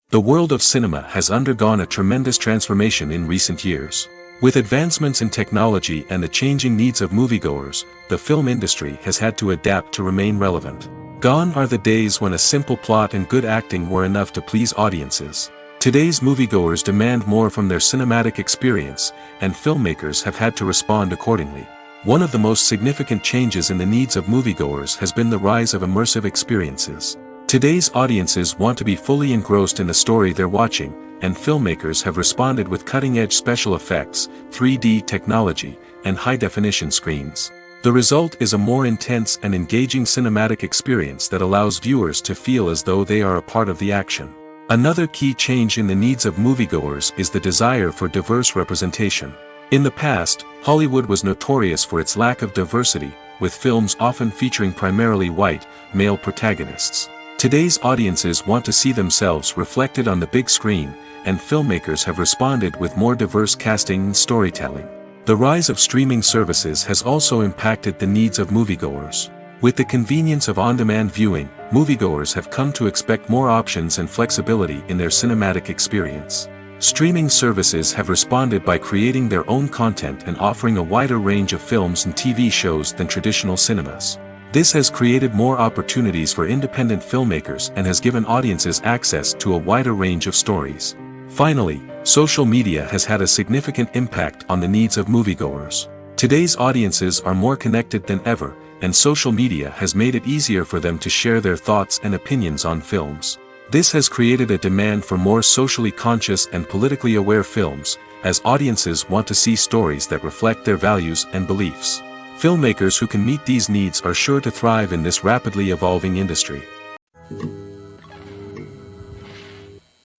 The world of cinema has undergone a tremendous transformation in recent years. With advancements in technology and the changing needs of moviegoers, the film industry has had to adapt to remain relevant. Gone are the days when a simple plot and good acting were enough to please audiences. Today's moviegoers demand more from their cinematic experience, and filmmakers have had to respond accordingly. One of the most significant changes in the needs of moviegoers has been the rise of immersive experiences. Today's audiences want to be fully engrossed in the story they're watching, and filmmakers have responded with cutting-edge special effects, 3D technology, and high-definition screens. The result is a more intense and engaging cinematic experience that allows viewers to feel as though they are a part of the action. Another key change in the needs of moviegoers is the desire for diverse representation. In the past, Hollywood was notorious for its lack of diversity, with films often featuring primarily white, male protagonists. Today's audiences want to see themselves reflected on the big screen, and filmmakers have responded with more diverse casting and storytelling. The rise of streaming services has also impacted the needs of moviegoers. With the convenience of on-demand viewing, moviegoers have come to expect more options and flexibility in their cinematic experience. Streaming services have responded by creating their own content and offering a wider range of films and TV shows than traditional cinemas. This has created more opportunities for independent filmmakers and has given audiences access to a wider range of stories. Finally, social media has had a significant impact on the needs of moviegoers. Today's audiences are more connected than ever, and social media has made it easier for them to share their thoughts and opinions on films. This has created a demand for more socially conscious and politically aware films, as audiences want to see stories that reflect their values and beliefs. Filmmakers who can meet these needs are sure to thrive in this rapidly evolving industry.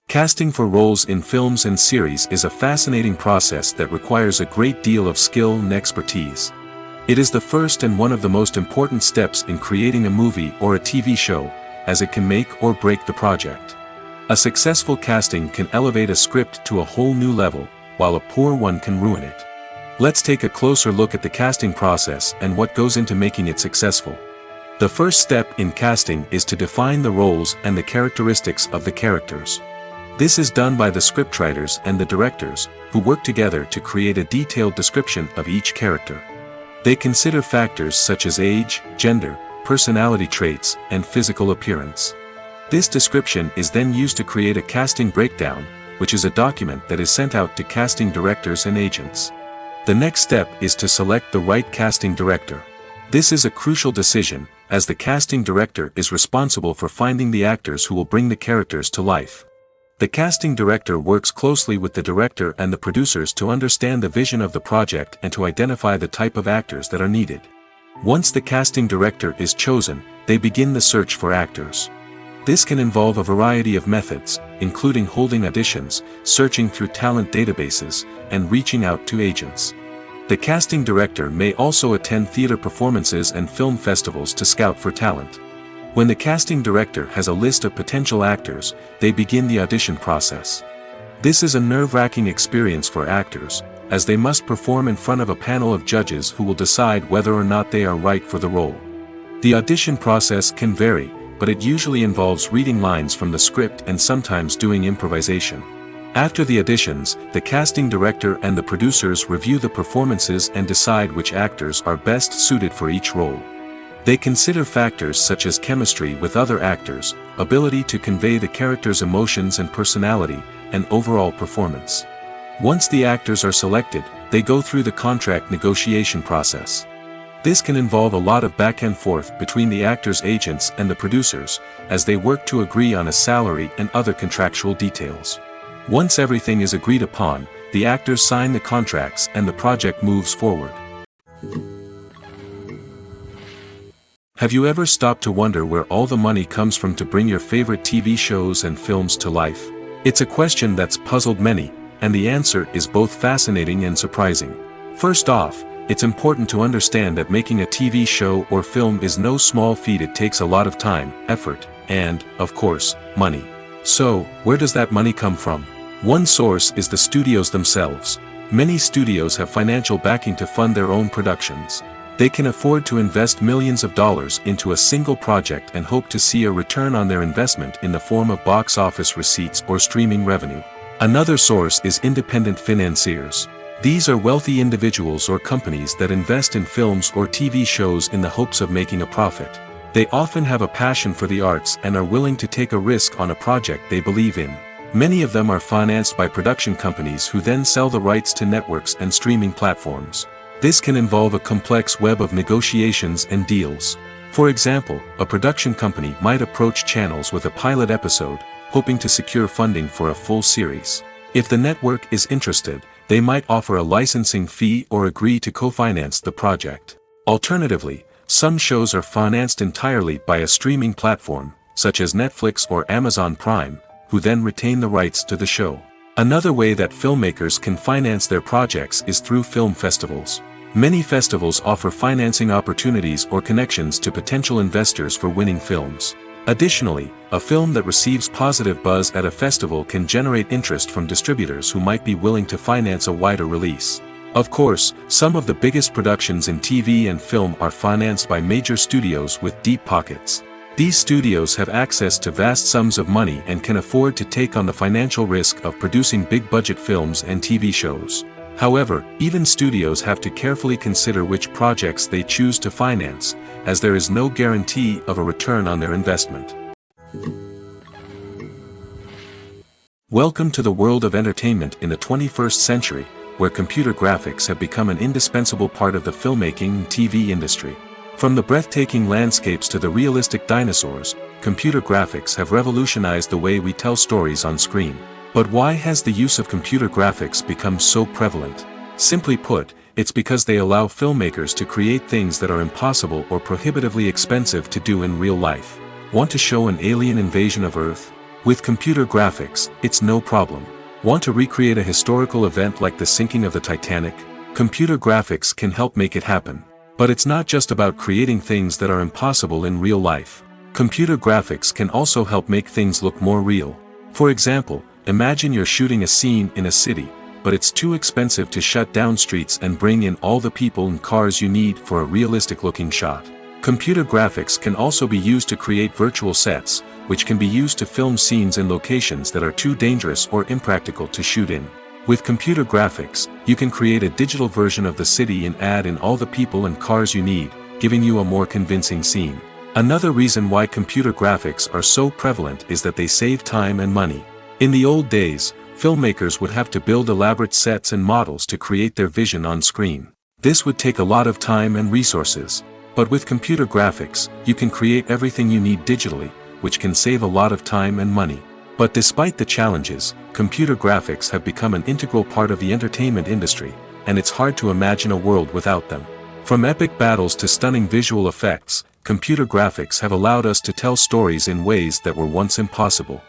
Casting for roles in films and series is a fascinating process that requires a great deal of skill and expertise. It is the first and one of the most important steps in creating a movie or a TV show, as it can make or break the project. A successful casting can elevate a script to a whole new level, while a poor one can ruin it. Let's take a closer look at the casting process and what goes into making it successful. The first step in casting is to define the roles and the characteristics of the characters. This is done by the scriptwriters and the directors, who work together to create a detailed description of each character. They consider factors such as age, gender, personality traits, and physical appearance. This description is then used to create a casting breakdown, which is a document that is sent out to casting directors and agents. The next step is to select the right casting director. This is a crucial decision, as the casting director is responsible for finding the actors who will bring the characters to life. The casting director works closely with the director and the producers to understand the vision of the project and to identify the type of actors that are needed. Once the casting director is chosen, they begin the search for actors. This can involve a variety of methods, including holding auditions, searching through talent databases, and reaching out to agents. The casting director may also attend theater performances and film festivals to scout for talent. When the casting director has a list of potential actors, they begin the audition process. This is a nerve-wracking experience for actors, as they must perform in front of a panel of judges who will decide whether or not they are right for the role. The audition process can vary, but it usually involves reading lines from the script and sometimes doing improvisation. After the auditions, the casting director and the producers review the performances and decide which actors are best suited for each role. They consider factors such as chemistry with other actors, ability to convey the character's emotions and personality, and overall performance. Once the actors are selected, they go through the contract negotiation process. This can involve a lot of back and forth between the actors' agents and the producers, as they work to agree on a salary and other contractual details. Once everything is agreed upon, the actors sign the contracts and the project moves forward. Have you ever stopped to wonder where all the money comes from to bring your favorite TV shows and films to life? It's a question that's puzzled many, and the answer is both fascinating and surprising. First off, it's important to understand that making a TV show or film is no small feat. It takes a lot of time, effort, and, of course, money. So, where does that money come from? One source is the studios themselves. Many studios have financial backing to fund their own productions. They can afford to invest millions of dollars into a single project and hope to see a return on their investment in the form of box office receipts or streaming revenue. Another source is independent financiers. These are wealthy individuals or companies that invest in films or TV shows in the hopes of making a profit. They often have a passion for the arts and are willing to take a risk on a project they believe in. Many of them are financed by production companies who then sell the rights to networks and streaming platforms. This can involve a complex web of negotiations and deals. For example, a production company might approach channels with a pilot episode, hoping to secure funding for a full series. If the network is interested, they might offer a licensing fee or agree to co-finance the project. Alternatively, some shows are financed entirely by a streaming platform, such as Netflix or Amazon Prime, who then retain the rights to the show. Another way that filmmakers can finance their projects is through film festivals. Many festivals offer financing opportunities or connections to potential investors for winning films. Additionally, a film that receives positive buzz at a festival can generate interest from distributors who might be willing to finance a wider release. Of course, some of the biggest productions in TV and film are financed by major studios with deep pockets. These studios have access to vast sums of money and can afford to take on the financial risk of producing big-budget films and TV shows. However, even studios have to carefully consider which projects they choose to finance, as there is no guarantee of a return on their investment. Welcome to the world of entertainment in the 21st century, where computer graphics have become an indispensable part of the filmmaking and TV industry. From the breathtaking landscapes to the realistic dinosaurs, computer graphics have revolutionized the way we tell stories on screen. But why has the use of computer graphics become so prevalent? Simply put, it's because they allow filmmakers to create things that are impossible or prohibitively expensive to do in real life. Want to show an alien invasion of Earth? With computer graphics, it's no problem. Want to recreate a historical event like the sinking of the Titanic? Computer graphics can help make it happen. But it's not just about creating things that are impossible in real life. Computer graphics can also help make things look more real. For example, imagine you're shooting a scene in a city, but it's too expensive to shut down streets and bring in all the people and cars you need for a realistic-looking shot. Computer graphics can also be used to create virtual sets, which can be used to film scenes in locations that are too dangerous or impractical to shoot in. With computer graphics, you can create a digital version of the city and add in all the people and cars you need, giving you a more convincing scene. Another reason why computer graphics are so prevalent is that they save time and money. In the old days, filmmakers would have to build elaborate sets and models to create their vision on screen. This would take a lot of time and resources. But with computer graphics, you can create everything you need digitally, which can save a lot of time and money. But despite the challenges, computer graphics have become an integral part of the entertainment industry, and it's hard to imagine a world without them. From epic battles to stunning visual effects, computer graphics have allowed us to tell stories in ways that were once impossible.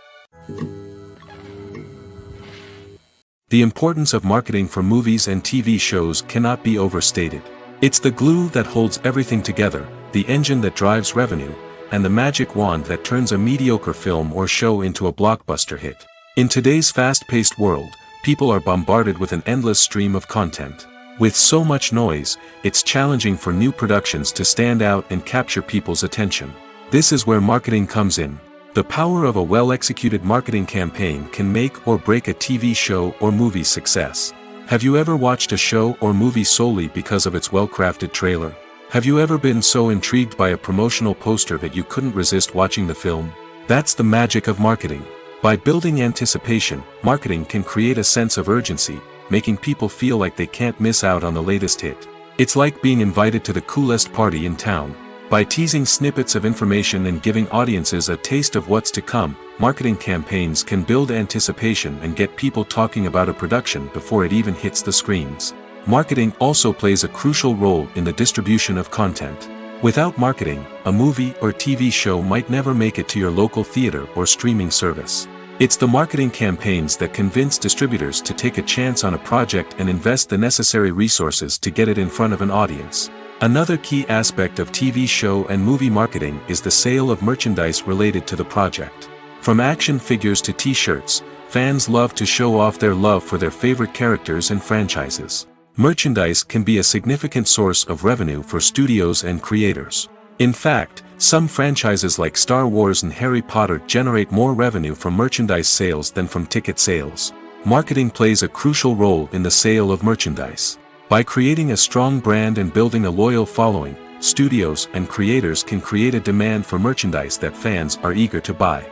The importance of marketing for movies and TV shows cannot be overstated. It's the glue that holds everything together, the engine that drives revenue, and the magic wand that turns a mediocre film or show into a blockbuster hit. In today's fast-paced world, people are bombarded with an endless stream of content. With so much noise, it's challenging for new productions to stand out and capture people's attention. This is where marketing comes in. The power of a well-executed marketing campaign can make or break a TV show or movie's success. Have you ever watched a show or movie solely because of its well-crafted trailer? Have you ever been so intrigued by a promotional poster that you couldn't resist watching the film? That's the magic of marketing. By building anticipation, marketing can create a sense of urgency, making people feel like they can't miss out on the latest hit. It's like being invited to the coolest party in town. By teasing snippets of information and giving audiences a taste of what's to come, marketing campaigns can build anticipation and get people talking about a production before it even hits the screens. Marketing also plays a crucial role in the distribution of content. Without marketing, a movie or TV show might never make it to your local theater or streaming service. It's the marketing campaigns that convince distributors to take a chance on a project and invest the necessary resources to get it in front of an audience. Another key aspect of TV show and movie marketing is the sale of merchandise related to the project. From action figures to t-shirts, fans love to show off their love for their favorite characters and franchises. Merchandise can be a significant source of revenue for studios and creators. In fact, some franchises like Star Wars and Harry Potter generate more revenue from merchandise sales than from ticket sales. Marketing plays a crucial role in the sale of merchandise. By creating a strong brand and building a loyal following, studios and creators can create a demand for merchandise that fans are eager to buy.